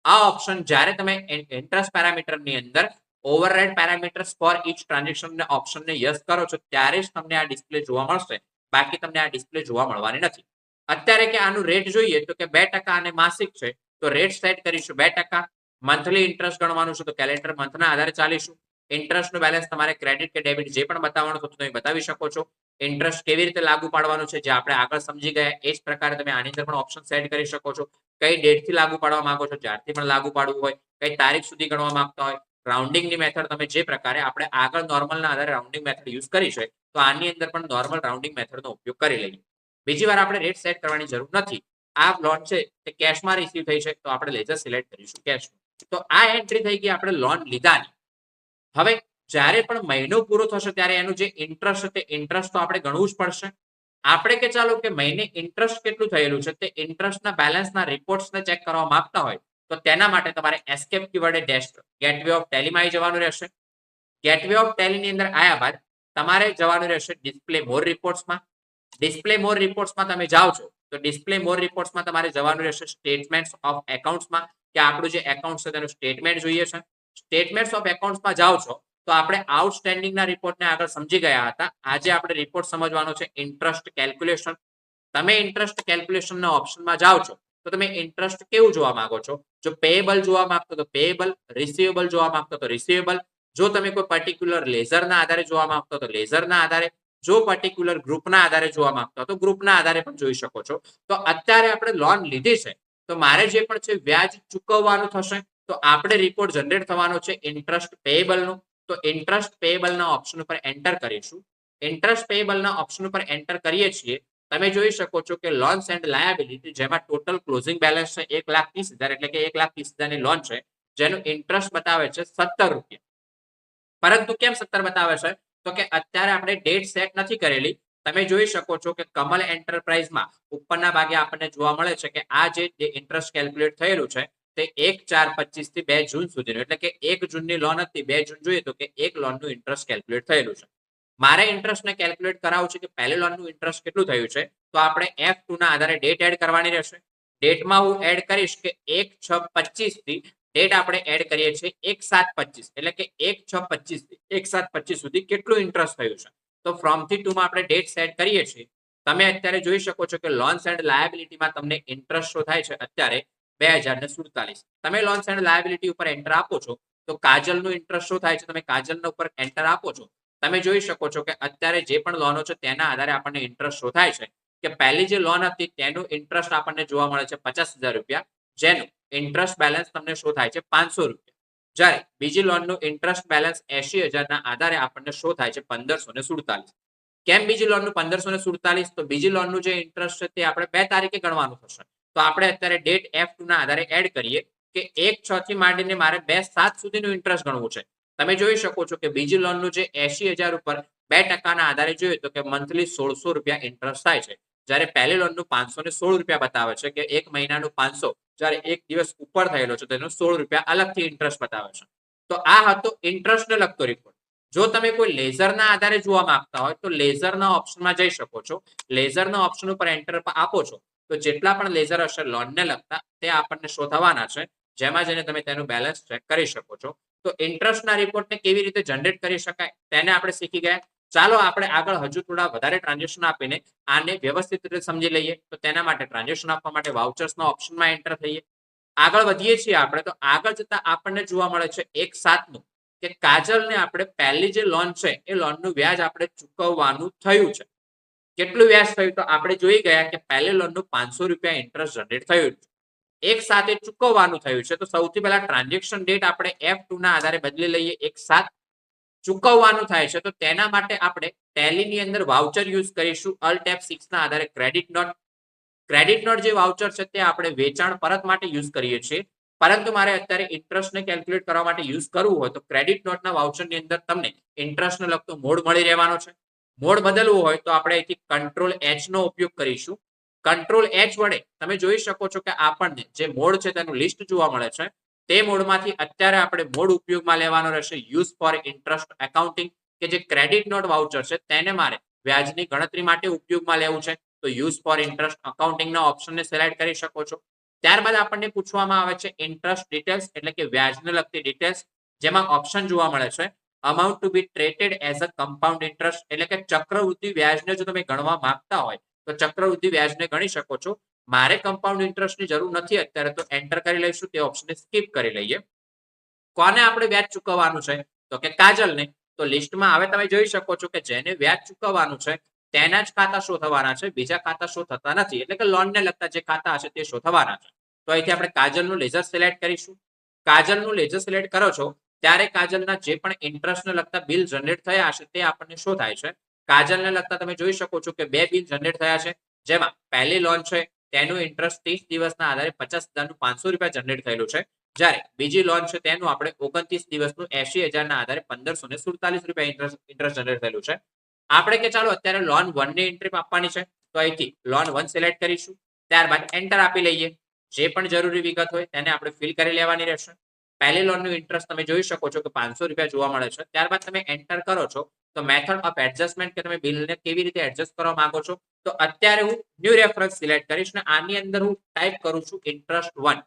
આ ઓપ્શન જ્યારે તમે ઇન્ટરેસ્ટ પેરામીટરની અંદર override parameters for each transaction ઓપ્શનને યસ કરો છો ત્યારે જ તમને આ ડિસ્પ્લે જોવા મળશે. બાકી તમને આ ડિસ્પ્લે જોવા મળવાની નથી. અત્યારે કે આનું રેટ જોઈએ તો કે 2% અને માસિક છે તો રેટ સેટ કરીશું 2%. મંથલી ઇન્ટરેસ્ટ ગણવાનું છે તો કેલેન્ડર મંથના આધારે ચાલીશું. ઇન્ટરેસ્ટનું બેલેન્સ તમારે ક્રેડિટ કે ડેબિટ જે પણ બતાવવાનું તો તમે બતાવી શકો છો. ઇન્ટરેસ્ટ કેવી રીતે લાગુ પાડવાનું છે જે આપણે આગળ સમજી ગયા એ જ પ્રકારે તમે આની અંદર પણ ઓપ્શન સેટ કરી શકો છો. કઈ ડેટથી લાગુ પાડવા માંગો છો, જ્યારથી પણ લાગુ પાડવું હોય, કઈ તારીખ સુધી ગણવા માંગતા હોય, રાઉન્ડિંગની મેથડ તમે જે પ્રકારે આપણે આગળ નોર્મલના આધારે રાઉન્ડિંગ મેથડ યુઝ કરી છે તો આની અંદર પણ નોર્મલ રાઉન્ડિંગ મેથડનો ઉપયોગ કરી લઈએ. બીજી વાર આપણે રેટ સેટ કરવાની જરૂર નથી. આ લોન છે તે કેશમાં રિસીવ થઈ છે તો આપણે લેજર સિલેક્ટ કરીશું કેશ. તો આ એન્ટ્રી થઈ ગઈ આપણે લોન લીધાની. હવે જ્યારે પણ મહિનો પૂરો થશે ત્યારે એનું જે ઇન્ટરેસ્ટ તે ઇન્ટરેસ્ટ તો આપણે ગણવું જ પડશે. આપણે કે ચાલો કે મહિને ઇન્ટરેસ્ટ કેટલું થયેલું છે તે ઇન્ટરેસ્ટના બેલેન્સના રિપોર્ટ્સને ચેક કરવા માંગતા હોય તો તેના માટે તમારે એસ્કેપ કીવર્ડે ડેશ ગેટવે ઓફ ટેલીમાં આવી જવાનું રહેશે. ગેટવે ઓફ ટેલીની અંદર આવ્યા બાદ તમારે જવાનું રહેશે ડિસ્પ્લે મોર રિપોર્ટ્સમાં. ડિસ્પ્લે મોર રિપોર્ટ્સમાં તમે જાઓ છો તો ડિસ્પ્લે મોર રિપોર્ટ્સમાં તમારે જવાનું રહેશે સ્ટેટમેન્ટ્સ ઓફ એકાઉન્ટ્સમાં કે આપણું જે એકાઉન્ટ છે તેનું સ્ટેટમેન્ટ જોઈએ છે. સ્ટેટમેન્ટ્સ ઓફ એકાઉન્ટ્સમાં જાઓ છો તો આપણે આઉટસ્ટેન્ડિંગના રિપોર્ટને આગળ સમજી ગયા હતા. આજે આપણે રિપોર્ટ સમજવાનો છે ઇન્ટરેસ્ટ કેલ્ક્યુલેશન. તમે ઇન્ટરેસ્ટ કેલ્ક્યુલેશનના ઓપ્શનમાં જાઓ છો તો તમે ઇન્ટરેસ્ટ કેવું જોવા માંગો છો? જો પેએબલ જોવા માંગતો તો પેએબલ, રિસીવેબલ જોવા માંગતો તો રિસીવેબલ. જો તમે કોઈ પર્ટિક્યુલર લેઝરના આધારે જોવા માંગતો તો લેઝરના આધારે, જો પર્ટિક્યુલર ગ્રુપના આધારે જોવા માંગતો તો ગ્રુપના આધારે પણ જોઈ શકો છો. તો અત્યારે આપણે લોન લીધી છે તો મારે જે પણ છે વ્યાજ ચૂકવવાનું થશે તો આપણે રિપોર્ટ જનરેટ થવાનો છે ઇન્ટરેસ્ટ પેએબલનો. તો ઇન્ટરેસ્ટ પેએબલના ઓપ્શન ઉપર એન્ટર કરીશું. ઇન્ટરેસ્ટ પેએબલના ઓપ્શન ઉપર એન્ટર કરીએ છીએ તમે જોઈ શકો છો કે લોન્સ એન્ડ લાયબિલિટી જેમાં ટોટલ ક્લોઝિંગ બેલેન્સ છે 1,30,000 એટલે કે 1,30,000 ની લોન છે જેનું ઇન્ટરેસ્ટ બતાવે છે 17 રૂપિયા. પરંતુ કેમ 17 બતાવે છે? તો કે અત્યારે આપણે ડેટ સેટ નથી કરેલી. તમે જોઈ શકો છો કે કમલ એન્ટરપ્રાઇઝમાં ઉપરના ભાગે આપણને જોવા મળે છે કે આ જે ઇન્ટરેસ્ટ કેલ્ક્યુલેટ થયેલું છે તે 1/4/25 થી 2 જૂન સુધીનું એટલે કે 1 જૂનની લોન હતી 2 જૂન જોઈએ તો કે એક લોનનું ઇન્ટરેસ્ટ કેલ્ક્યુલેટ થયેલું છે. મારે ઇન્ટરેસ્ટને કેલ્ક્યુલેટ કરાવવું છે કે પહેલી લોનનું ઇન્ટરેસ્ટ કેટલું થયું છે તો આપણે F2 ના આધારે ડેટ એડ કરવાની રહેશે. ડેટમાં હું એડ કરીશ કે 1/6/25 થી ડેટ આપણે એડ કરીએ છીએ 1/7/25 એટલે કે 1/6/25 થી 1/7/25 સુધી કેટલું ઇન્ટરેસ્ટ થયું છે. તો ફ્રોમ થી ટુ માં આપણે ડેટ સેટ કરીએ છીએ. તમે અત્યારે જોઈ શકો છો કે લોન્સ એન્ડ લાયબિલિટીમાં તમને ઇન્ટરેસ્ટ શો થાય છે અત્યારે 2047. તમે લોન્સ એન્ડ લાયબિલિટી ઉપર એન્ટર આપો છો તો કાજલનું ઇન્ટરેસ્ટ શો થાય છે. તમે કાજલના ઉપર એન્ટર આપો છો તમે જોઈ શકો છો કે અત્યારે જે પણ લોનો છે તેના આધારે આપણને ઇન્ટરેસ્ટ શો થાય છે કે પહેલી જે લોન હતી તેનું ઇન્ટરેસ્ટ આપણને જોવા મળે છે 50,000 રૂપિયા જેનું ઇન્ટરેસ્ટ બેલેન્સ તમને શો થાય છે 500 રૂપિયા. જ્યારે બીજી લોનનું ઇન્ટરેસ્ટ બેલેન્સ 80,000 ના આધારે આપણને શો થાય છે 1,547. કેમ બીજી લોનનું 1,547? તો બીજી લોનનું જે ઇન્ટરેસ્ટ છે તે આપણે 2 તારીખે ગણવાનું થશે. તો આપણે અત્યારે ડેટ F2 ના આધારે એડ કરીએ કે 1/6 થી માંડીને મારે 2/7 સુધીનું ઇન્ટરેસ્ટ ગણવું છે. તમે જોઈ શકો છો કે બીજી લોનનું જે 80,000 ઉપર 2% ના આધારે જોઈએ તો કે મંથલી 1,600 રૂપિયા ઇન્ટરેસ્ટ થાય છે. જ્યારે પહેલી લોનનું 516 રૂપિયા બતાવે છે કે એક મહિનાનું 500 જ્યારે એક દિવસ ઉપર થયેલો છે તેનો 16 રૂપિયા અલગથી ઇન્ટરેસ્ટ બતાવે છે. તો આ હતો ઇન્ટરેસ્ટને લગતો રિપોર્ટ. જો તમે કોઈ લેઝરના આધારે જોવા માંગતા હોય તો લેઝરના ઓપ્શનમાં જઈ શકો છો. લેઝરના ઓપ્શન ઉપર એન્ટર આપો છો તો જેટલા પણ લેઝર હશે લોનને લગતા તે આપણને શો થવાના છે જેમાં જઈને તમે તેનું બેલેન્સ ચેક કરી શકો છો. તો ઇન્ટરેસ્ટના રિપોર્ટને કેવી રીતે જનરેટ કરી શકાય તેને આપણે શીખી ગયા. ચાલો આપણે આગળ હજુ થોડા વધારે ટ્રાન્ઝેક્શન આપીને આને વ્યવસ્થિત રીતે સમજી લઈએ. તો તેના માટે ટ્રાન્ઝેક્શન આપવા માટે વાઉચર્સના ઓપ્શનમાં એન્ટર થઈએ. આગળ વધીએ છીએ આપણે તો આગળ જતા આપણને જોવા મળે છે 1/7 કે કાજલને આપણે પહેલી જે લોન છે એ લોનનું વ્યાજ આપણે ચૂકવવાનું થયું છે. કેટલું વ્યાજ થયું? તો આપણે જોઈ ગયા કે પહેલી લોનનું 500 રૂપિયા ઇન્ટરેસ્ટ જનરેટ થયું છે. એક સાથે ચૂકવવાનું થયું છે તો સૌથી પહેલા ટ્રાન્ઝેક્શન ડેટ આપણે F2 ના આધારે બદલી લઈએ 1/7. ચૂકવવાનું થાય છે તો તેના માટે આપણે ટેલીની અંદર વાઉચર યુઝ કરીશું. Alt F6 ના આધારે ક્રેડિટ નોટ. ક્રેડિટ નોટ જે વાઉચર છે તે આપણે વેચાણ પરત માટે યુઝ કરીએ છીએ. પરંતુ મારે અત્યારે ઇન્ટરેસ્ટને કેલ્ક્યુલેટ કરવા માટે યુઝ કરવું હોય તો ક્રેડિટ નોટના વાઉચરની અંદર તમને ઇન્ટરેસ્ટને લગતો મોડ મળી રહેવાનો છે. મોડ બદલવું હોય તો આપણે અહીંથી કંટ્રોલ H નો ઉપયોગ કરીશું. કંટ્રોલ H વડે તમે જોઈ શકો છો કે આપણને જે મોડ છે તેનું લિસ્ટ જોવા મળે છે. તે મોડમાંથી અત્યારે આપણે મોડ ઉપયોગમાં લેવાનો રહેશે યુઝ ફોર ઇન્ટરેસ્ટ એકાઉન્ટિંગ કે જે ક્રેડિટ નોટ વાઉચર છે તેને મારે વ્યાજની ગણતરી માટે ઉપયોગમાં લેવું છે. તો યુઝ ફોર ઇન્ટરેસ્ટ અકાઉન્ટિંગના ઓપ્શનને સિલેક્ટ કરી શકો છો. ત્યારબાદ આપણને પૂછવામાં આવે છે ઇન્ટરેસ્ટ ડિટેલ્સ એટલે કે વ્યાજને લગતી ડિટેલ્સ જેમાં ઓપ્શન જોવા મળે છે amount to be treated as a compound interest એટલે કે ચક્રવૃદ્ધિ વ્યાજને જો તમે ગણવા માંગતા હોય તો ચક્રવૃદ્ધિ વ્યાજને ગણી શકો છો. મારે કમ્પાઉન્ડ ઇન્ટરેસ્ટની જરૂર નથી અત્યારે તો એન્ટર કરી લઈશું તે ઓપ્શનને સ્કીપ કરી લઈએ. કોને આપણે વ્યાજ ચૂકવવાનું છે? તો કે કાજલને. તો લિસ્ટમાં હવે તમે જોઈ શકો છો કે જેને વ્યાજ ચૂકવવાનું છે તેના જ ખાતા શો થવાના છે. બીજા ખાતા શો થતા નથી એટલે કે લોનને લગતા જે ખાતા હશે તે શો થવાના છે. તો અહીંથી આપણે કાજલનું લેઝર સિલેક્ટ કરીશું. કાજલનું લેઝર સિલેક્ટ કરો છો ત્યારે કાજલના જે પણ ઇન્ટરેસ્ટને લગતા બિલ જનરેટ થયા હશે તે આપણને શો થાય છે. કાજલને લગતા તમે જોઈ શકો છો કે 2 બિલ જનરેટ થયા છે જેમાં પહેલી લોન છે તેનું ઇન્ટરેસ્ટ 30 દિવસના આધારે 50,500 રૂપિયા જનરેટ થયેલું છે. જ્યારે બીજી લોન છે તેનું આપણે 29 દિવસનું 80,000 ના આધારે 1547 રૂપિયા ઇન્ટરેસ્ટ જનરેટ થયેલું છે. આપણે કે ચાલો અત્યારે લોન 1 ની એન્ટ્રી આપવાની છે, તો અહીંથી લોન 1 સિલેક્ટ કરીશું. ત્યારબાદ એન્ટર આપી લઈએ. જે પણ જરૂરી વિગત હોય તેને આપણે ફિલ કરી લેવાની રહેશે. પહેલી લોનનું ઇન્ટરેસ્ટ તમે જોઈ શકો છો કે 500 રૂપિયા જોવા મળે છે. ત્યારબાદ તમે એન્ટર કરો છો તો મેથડ ઓફ એડજસ્ટમેન્ટ કે તમે બિલને કેવી રીતે એડજસ્ટ કરવા માંગો છો, તો અત્યારે હું ન્યૂ રેફરન્સ સિલેક્ટ કરીશ અને આની અંદર હું ટાઈપ કરું છું ઇન્ટરેસ્ટ 1.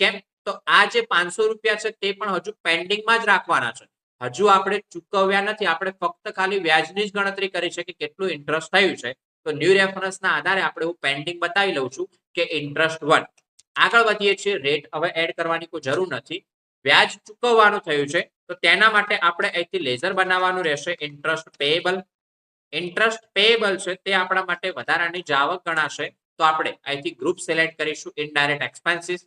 કેમ? તો આ જે 500 રૂપિયા છે તે પણ હજુ પેન્ડિંગમાં જ રાખવાના છે. હજુ આપણે ચૂકવ્યા નથી. આપણે ફક્ત ખાલી વ્યાજની જ ગણતરી કરી છે કે કેટલું ઇન્ટરેસ્ટ થયું છે. તો ન્યૂ રેફરન્સના આધારે આપણે હું પેન્ડિંગ બતાવી લઉં છું કે ઇન્ટરેસ્ટ 1. આગળ વધીએ છીએ. રેટ હવે એડ કરવાની કોઈ જરૂર નથી. વ્યાજ ચૂકવવાનું થયું છે તો તેના માટે આપણે અહીંથી લેઝર બનાવવાનું રહેશે ઇન્ટરેસ્ટ પેએબલ. ઇન્ટરેસ્ટ પેએબલ છે તે આપણા માટે વધારાની જાવક ગણાશે. તો આપણે અહીંથી ગ્રુપ સિલેક્ટ કરીશું ઇનડાયરેક્ટ એક્સપેન્સીસ.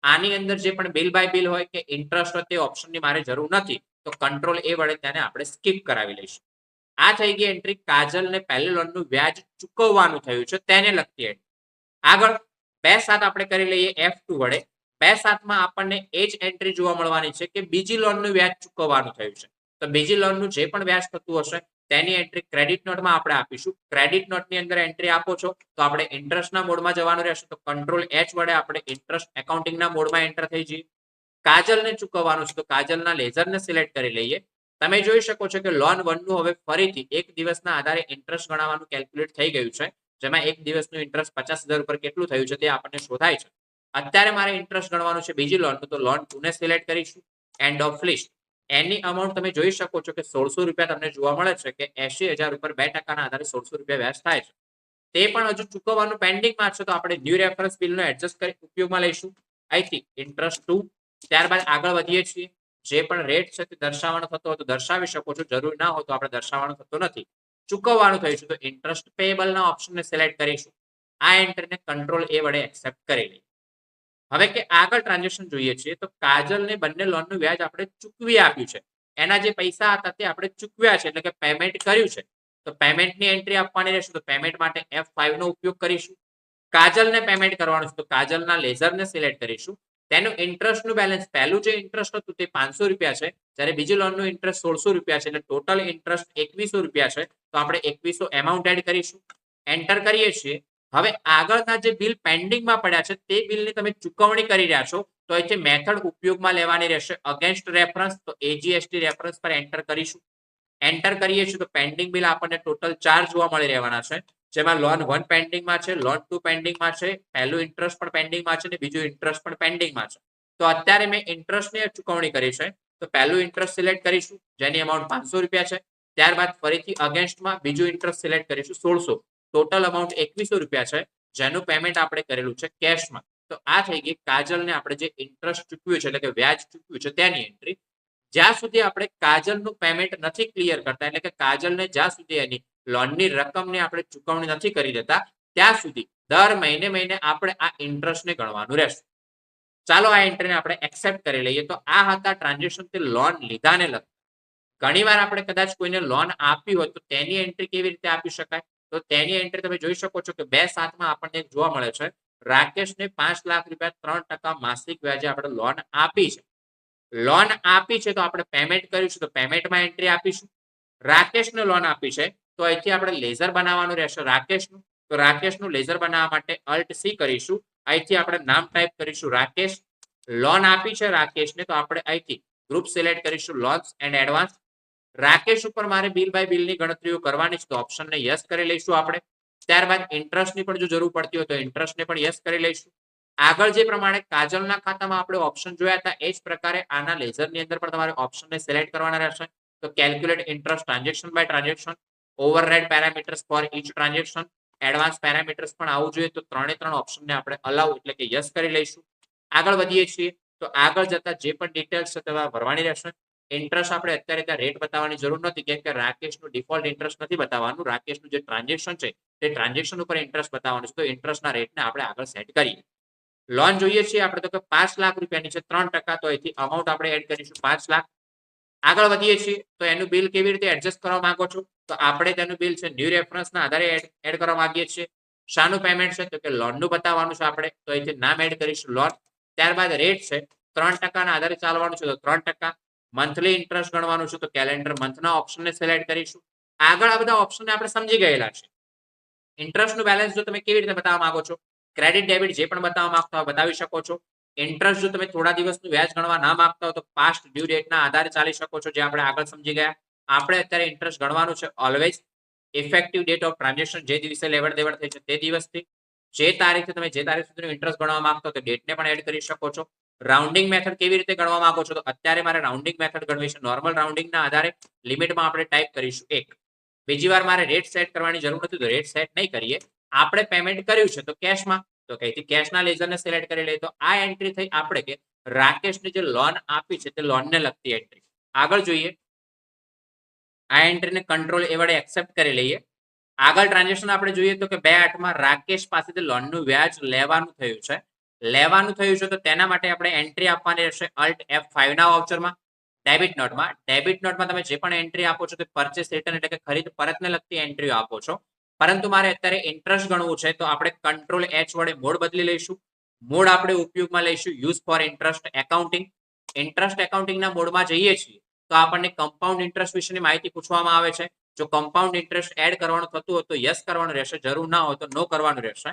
આની અંદર જે પણ બિલ બાય બિલ હોય કે ઇન્ટરેસ્ટ હોય તે ઓપ્શનની મારે જરૂર નથી, તો કંટ્રોલ એ વડે તેને આપણે સ્કીપ કરાવી લઈશું. આ થઈ ગઈ એન્ટ્રી કાજલને પહેલી લોનનું વ્યાજ ચૂકવવાનું થયું છે તેને લગતી એન્ટ્રી. આગળ 2/7 આપણે કરી લઈએ F2 વડે. 2/7 આપણને એ જ એન્ટ્રી જોવા મળવાની છે કે બીજી લોનનું વ્યાજ ચૂકવવાનું થયું છે. તો બીજી લોનનું જે પણ વ્યાજ થતું હશે તેની એન્ટ્રી ક્રેડિટ નોટમાં આપણે આપીશું. ક્રેડિટ નોટની અંદર એન્ટ્રી આપો છો તો આપણે ઇન્ટરેસ્ટના મોડમાં જવાનું રહેશે. તો કંટ્રોલ H વડે આપણે ઇન્ટરેસ્ટ એકાઉન્ટિંગના મોડમાં એન્ટર થઈ જઈએ. કાજલને ચૂકવવાનું છે તો કાજલના લેઝરને સિલેક્ટ કરી લઈએ. તમે જોઈ શકો છો કે લોન 1 નું હવે ફરીથી એક દિવસના આધારે ઇન્ટરેસ્ટ ગણવાનું કેલ્ક્યુલેટ થઈ ગયું છે. જેમાં એક દિવસનું ઇન્ટરેસ્ટ 50,000 ઉપર કેટલું થયું છે તે આપણને શોધાય છે. અત્યારે મારે ઇન્ટરેસ્ટ ગણવાનું છે બીજી લોનનું, તો લોન 2 ને સિલેક્ટ કરીશું. End of list. Any amount તમે જોઈ શકો છો કે 1600 રૂપિયા તમને જોવા મળે છે કે 80,000 ઉપર 2% ના આધારે 1600 રૂપિયા વ્યાજ થાય છે. તે પણ હજુ ચૂકવવાનું પેન્ડિંગમાં છે તો આપણે ન્યૂ રેફરન્સ બિલનો એડજસ્ટ કરી ઉપયોગમાં લઈશું. અહીંથી ઇન્ટરેસ્ટ 2. ત્યારબાદ આગળ વધીએ છીએ. જે પણ રેટ છે તે દર્શાવવાનો થતો હોય તો દર્શાવી શકો છો. જરૂર ના હોય તો આપણે દર્શાવવાનો થતો નથી. ચૂકવવાનું થયું છે તો ઇન્ટરેસ્ટ પેએબલના ઓપ્શનને સિલેક્ટ કરીશું. આ એન્ટ્રીને કંટ્રોલ એ વડે એક્સેપ્ટ કરી લઈએ. હવે કે આગળ ટ્રાન્ઝેક્શન જોઈએ છીએ તો કાજલને બંને લોનનું વ્યાજ આપણે ચૂકવી આપ્યું છે. એના જે પૈસા હતા તે આપણે ચૂકવ્યા છે એટલે કે પેમેન્ટ કર્યું છે. તો પેમેન્ટની એન્ટ્રી આપવાની રહેશે. તો પેમેન્ટ માટે F5 નો ઉપયોગ કરીશું. કાજલને પેમેન્ટ કરવાનું છે તો કાજલના લેઝરને સિલેક્ટ કરીશું. તેનું ઇન્ટરેસ્ટનું બેલેન્સ પહેલું જે ઇન્ટરેસ્ટ હતું તે 500 રૂપિયા છે, જ્યારે બીજી લોનનું ઇન્ટરેસ્ટ 1600 રૂપિયા છે એટલે ટોટલ ઇન્ટરેસ્ટ 2100 રૂપિયા છે. તો આપણે 2100 એમાઉન્ટ એડ કરીશું. એન્ટર કરીએ છીએ. હવે આગળના જે બિલ પેન્ડિંગમાં પડ્યા છે તે બિલની તમે ચૂકવણી કરી રહ્યા છો તો અહીંથી મેથડ ઉપયોગમાં લેવાની રહેશે અગેન્સ્ટ રેફરન્સ. તો AGST રેફરન્સ પર એન્ટર કરીશું. એન્ટર કરીએ છીએ તો પેન્ડિંગ બિલ આપણને ટોટલ 4 જોવા મળી રહેવાના છે. જેમાં લોન 1 પેન્ડિંગમાં છે, લોન 2 પેન્ડિંગમાં છે, પહેલું ઇન્ટરેસ્ટ પણ પેન્ડિંગમાં છે અને બીજું ઇન્ટરેસ્ટ પણ પેન્ડિંગમાં છે. તો અત્યારે મેં ઇન્ટરેસ્ટની ચૂકવણી કરી છે તો પહેલું ઇન્ટરેસ્ટ સિલેક્ટ કરીશું જેની અમાઉન્ટ 500 રૂપિયા છે. ત્યારબાદ ફરીથી અગેન્સ્ટમાં બીજું ઇન્ટરેસ્ટ સિલેક્ટ કરીશું 1600. ટોટલ અમાઉન્ટ 2100 રૂપિયા છે જેનું પેમેન્ટ આપણે કરેલું છે કેશમાં. તો આ થઈ ગઈ કાજલને આપણે જે ઇન્ટરેસ્ટ ચૂકવ્યું છે એટલે કે વ્યાજ ચૂકવ્યું છે તેની એન્ટ્રી. જ્યાં સુધી આપણે કાજલનું પેમેન્ટ નથી ક્લિયર કરતા એટલે કે કાજલને જ્યાં સુધી એની લોનની રકમની આપણે ચૂકવણી નથી કરી દેતા ત્યાં સુધી દર મહિને આપણે આ ઇન્ટરેસ્ટને ગણવાનું રહેશે. ચાલો આ એન્ટ્રીને આપણે એક્સેપ્ટ કરી લઈએ. તો આ હતા ટ્રાન્ઝેક્શન તે લોન લીધાને લગતા. ઘણીવાર આપણે કદાચ કોઈને લોન આપી હોય તો તેની એન્ટ્રી કેવી રીતે આપી શકાય, તો તેની એન્ટ્રી તમે જોઈ શકો છો કે 2/7 આપણને જોવા મળે છે રાકેશને 5 લાખ રૂપિયા 3% માસિક વ્યાજે આપણે લોન આપી છે. લોન આપી છે તો આપણે પેમેન્ટ કર્યું છે તો પેમેન્ટમાં એન્ટ્રી આપીશું. રાકેશને લોન આપી છે તો અહીંથી આપણે લેઝર બનાવવાનું રહેશે રાકેશનું. તો રાકેશનું લેઝર બનાવવા માટે Alt C કરીશું. અહીંથી આપણે નામ ટાઈપ કરીશું રાકેશ. લોન આપી છે રાકેશને તો આપણે અહીંથી ગ્રુપ સિલેક્ટ કરીશું લોન્સ એન્ડ એડવાન્સ. રાકેશ ઉપર મારે બિલ બાય બિલની ગણતરીઓ કરવાની છે તો ઓપ્શનને યસ કરી લઈશું આપણે. ત્યારબાદ ઇન્ટરેસ્ટની પણ જો જરૂર પડતી હોય તો ઇન્ટરેસ્ટને પણ યસ કરી લઈશું. આગળ જે પ્રમાણે કાજલના ખાતામાં આપણે ઓપ્શન જોયા હતા એ જ પ્રકારે આના લેઝરની અંદર પણ તમારે ઓપ્શનને સિલેક્ટ કરવાના રહેશે. તો calculate interest transaction by transaction, override parameters for each transaction, advance parameters પણ આવું જોઈએ તો 3 ઓપ્શનને આપણે અલાઉ એટલે કે યસ કરી લઈશું. આગળ વધીએ છીએ તો આગળ જતા જે પણ ડિટેલ્સ છે તે ભરવાની રહેશે. ઇન્ટરેસ્ટ આપણે અત્યારે ત્યાં રેટ બતાવવાની જરૂર નથી કેમ કે રાકેશનું ડિફોલ્ટ ઇન્ટરેસ્ટ નથી બતાવવાનું. રાકેશનું જે ટ્રાન્ઝેક્શન છે તે ટ્રાન્ઝેક્શન ઉપર ઇન્ટરેસ્ટ બતાવવાનું છે તો ઇન્ટરેસ્ટના રેટને આપણે આગળ સેટ કરીએ. લોન જોઈએ છીએ આપણે તો કે 5 લાખ રૂપિયાની છે 3%, તો અહીંથી અમાઉન્ટ આપણે એડ કરીશું 5 લાખ. આગળ વધીએ છીએ તો એનું બિલ કેવી રીતે એડજસ્ટ કરવા માંગો છો, તો આપણે તેનું બિલ છે ન્યૂ રેફરન્સના આધારે એડ કરવા માંગીએ છીએ. શાનું પેમેન્ટ છે તો કે લોનનું બતાવવાનું છે આપણે, તો અહીંથી નામ એડ કરીશું લોન. ત્યારબાદ રેટ છે 3% ના આધારે ચાલવાનું છે તો 3%. મંથલી ઇન્ટરેસ્ટ ગણવાનું છે તો કેલેન્ડર મંથના ઓપ્શનને સિલેક્ટ કરીશું. આગળ આ બધા ઓપ્શનને આપણે સમજી ગયેલા છે. ઇન્ટરેસ્ટનું બેલેન્સ જો તમે કેવી રીતે બતાવવા માંગો છો, ક્રેડિટ ડેબિટ જે પણ બતાવવા માંગતા હોય બતાવી શકો છો. ઇન્ટરેસ્ટ જો તમે થોડા દિવસનું વ્યાજ ગણવા ના માંગતા હો તો પાસ્ટ ડ્યુ ડેટના આધારે ચાલી શકો છો, જે આપણે આગળ સમજી ગયા. આપણે અત્યારે ઇન્ટરેસ્ટ ગણવાનું છે always effective date of transaction, જે દિવસે લેવડ દેવડ થઈ છે તે દિવસથી. જે તારીખથી તમે જે તારીખ સુધીનો ઇન્ટરેસ્ટ ગણવા માંગતો તો ડેટને પણ એડ કરી શકો છો. રાઉન્ડિંગ મેથડ કેવી રીતે ગણવા માંગો છો, તો અત્યારે મારે રાઉન્ડિંગ મેથડ ગણવી છે. નોર્મલ રાઉન્ડિંગના આધારે લિમિટમાં આપણે ટાઈપ કરીશું 1. બીજી વાર મારે રેટ સેટ કરવાની જરૂર નથી તો રેટ સેટ નહીં કરીએ. આપણે પેમેન્ટ કર્યું છે તો કેશમાં, તો કઈથી કેશના લેઝરને સિલેક્ટ કરી લઈએ. તો આ એન્ટ્રી થઈ આપણે કે રાકેશને જે લોન આપી છે તે લોનને લગતી એન્ટ્રી. આગળ જોઈએ, આ એન્ટ્રીને કંટ્રોલ એ વડે એક્સેપ્ટ કરી લઈએ. આગળ ટ્રાન્ઝેક્શન આપણે જોઈએ તો કે 2/8 રાકેશ પાસેથી લોનનું વ્યાજ લેવાનું થયું છે. લેવાનું થયું છે તો તેના માટે આપણે એન્ટ્રી આપવાની રહેશે Alt F5 ના વાઉચરમાં. ડેબિટ નોટમાં તમે જે પણ એન્ટ્રી આપો છો તે પરચેસ રિટર્ન એટલે કે ખરીદ પરતને લગતી એન્ટ્રીઓ આપો છો. પરંતુ મારે અત્યારે ઇન્ટરેસ્ટ ગણવું છે તો આપણે કંટ્રોલ H વડે મોડ બદલી લઈશું. મોડ આપણે ઉપયોગમાં લઈશું use for interest accounting. Interest એકાઉન્ટિંગના મોડમાં જઈએ છીએ તો આપણને કમ્પાઉન્ડ ઇન્ટરેસ્ટ વિશેની માહિતી પૂછવામાં આવે છે. જો કમ્પાઉન્ડ ઇન્ટરેસ્ટ એડ કરવાનું થતું હોય તો યસ કરવાનું રહેશે, જરૂર ના હોય તો નો કરવાનું રહેશે.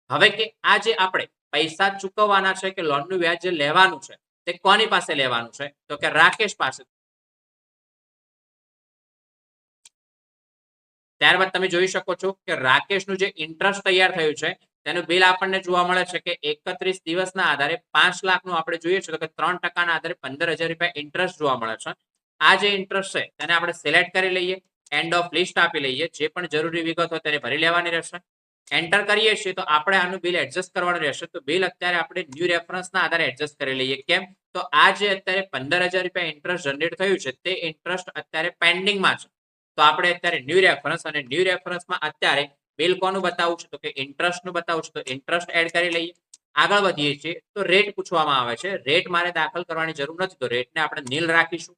હવે કે આ જે આપણે પૈસા ચૂકવવાના છે કે લોનનું વ્યાજ જે લેવાનું છે તે કોની પાસે લેવાનું છે, તો કે રાકેશ પાસે. ત્યારબાદ તમે જોઈ શકો છો કે રાકેશનું જે ઇન્ટરેસ્ટ તૈયાર થયું છે તેનું બિલ આપણને જોવા મળે છે કે 31 દિવસના આધારે 5 લાખનું આપણે જોઈએ છે તો કે 3% ના આધારે 15,000 રૂપિયા ઇન્ટરેસ્ટ જોવા મળે છે. આ જે ઇન્ટરેસ્ટ છે તેને આપણે સિલેક્ટ કરી લઈએ, એન્ડ ઓફ લિસ્ટ આપી લઈએ. જે પણ જરૂરી વિગત હોય તેને ભરી લેવાની રહેશે. એન્ટર કરીએ છીએ તો આપણે આનું બિલ એડજસ્ટ કરવાનું રહેશે. તો બિલ અત્યારે આપણે ન્યૂ રેફરન્સના આધારે એડજસ્ટ કરી લઈએ. કેમ, તો આ જે અત્યારે 15,000 રૂપિયા ઇન્ટરેસ્ટ જનરેટ થયું છે તે ઇન્ટરેસ્ટ અત્યારે પેન્ડિંગમાં છે. તો આપણે અત્યારે ન્યૂ રેફરન્સ અને ન્યૂ રેફરન્સમાં અત્યારે બિલ કોનું બતાવવું છે તો કે ઇન્ટરેસ્ટનું બતાવવું છે તો ઇન્ટરેસ્ટ એડ કરી લઈએ. આગળ વધીએ છીએ તો રેટ પૂછવામાં આવે છે. રેટ મારે દાખલ કરવાની જરૂર નથી તો રેટને આપણે નીલ રાખીશું.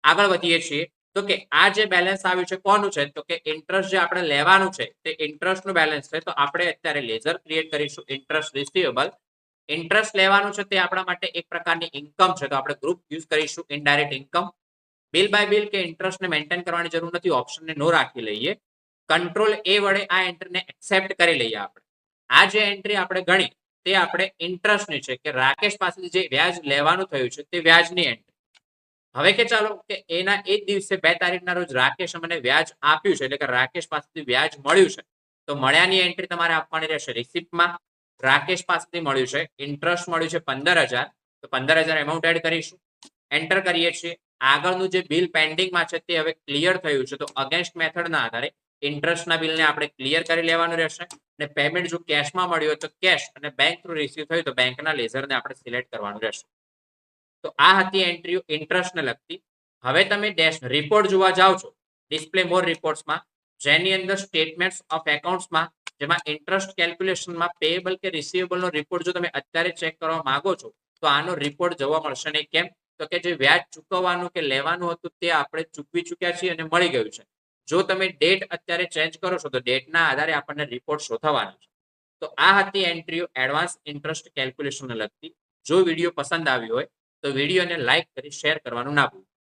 આગળ વધીએ છીએ તો કે આ જે બેલેન્સ આવ્યું છે કોનું છે તો કે ઇન્ટરેસ્ટ જે આપણે લેવાનું છે તે ઇન્ટરેસ્ટનું બેલેન્સ છે. તો આપણે અત્યારે લેઝર ક્રિએટ કરીશું ઇન્ટરેસ્ટ રિસીવેબલ. ઇન્ટરેસ્ટ લેવાનું છે તે આપણા માટે એક પ્રકારની ઇન્કમ છે તો આપણે ગ્રુપ યુઝ કરીશું indirect income. Bill by bill કે ઇન્ટરેસ્ટને મેન્ટેન કરવાની જરૂર નથી, ઓપ્શનને નો રાખી લઈએ. કંટ્રોલ એ વડે આ એન્ટ્રીને એક્સેપ્ટ કરી લઈએ. આપણે આ જે એન્ટ્રી આપણે ગણી તે આપણે ઇન્ટરેસ્ટની છે કે રાકેશ પાસેથી જે વ્યાજ લેવાનું થયું છે તે વ્યાજની એન્ટ્રી. હવે કે ચાલો કે એના એ જ દિવસે 2 તારીખના રોજ રાકેશ અમને વ્યાજ આપ્યું છે એટલે કે રાકેશ પાસેથી વ્યાજ મળ્યું છે તો મળ્યાની એન્ટ્રી તમારે આપવાની રહેશે રિસિપ્ટમાં. રાકેશ પાસેથી મળ્યું છે ઇન્ટરેસ્ટ મળ્યું છે 15,000 તો 15,000 એમાઉન્ટ એડ કરીશું. એન્ટર કરીએ છીએ. આગળનું જે બિલ પેન્ડિંગમાં છે તે હવે ક્લિયર થયું છે તો અગેન્સ્ટ મેથડના આધારે ઇન્ટરેસ્ટના બિલને આપણે ક્લિયર કરી લેવાનું રહેશે. અને પેમેન્ટ જો કેશમાં મળ્યું હોય તો કેશ અને બેંક થ્રુ રિસીવ થયું તો બેંકના લેઝરને આપણે સિલેક્ટ કરવાનું રહેશે. તો આ હતી એન્ટ્રીઓ ઇન્ટરેસ્ટને લગતી. હવે તમે ડેશ રિપોર્ટ જોવા જાઓ છો ડિસ્પ્લે મોર રિપોર્ટ્સમાં, જેની અંદર સ્ટેટમેન્ટ્સ ઓફ એકાઉન્ટ્સમાં જેમાં ઇન્ટરેસ્ટ કેલ્ક્યુલેશનમાં પેએબલ કે રિસીવેબલનો રિપોર્ટ જો તમે અત્યારે ચેક કરવા માંગો છો તો આનો રિપોર્ટ જોવા મળશે નહીં. કેમ, તો કે જે વ્યાજ ચૂકવવાનું કે લેવાનું હતું તે આપણે ચૂકવી ચૂક્યા છીએ અને મળી ગયું છે. જો તમે ડેટ અત્યારે ચેન્જ કરો છો તો ડેટના આધારે આપણને રિપોર્ટ શો થવાના છે. તો આ હતી એન્ટ્રીઓ એડવાન્સ ઇન્ટરેસ્ટ કેલ્ક્યુલેશનને લગતી. જો વિડીયો પસંદ આવ્યો હોય તો વિડીયોને લાઈક કરી શેર કરવાનું ના ભૂલતા.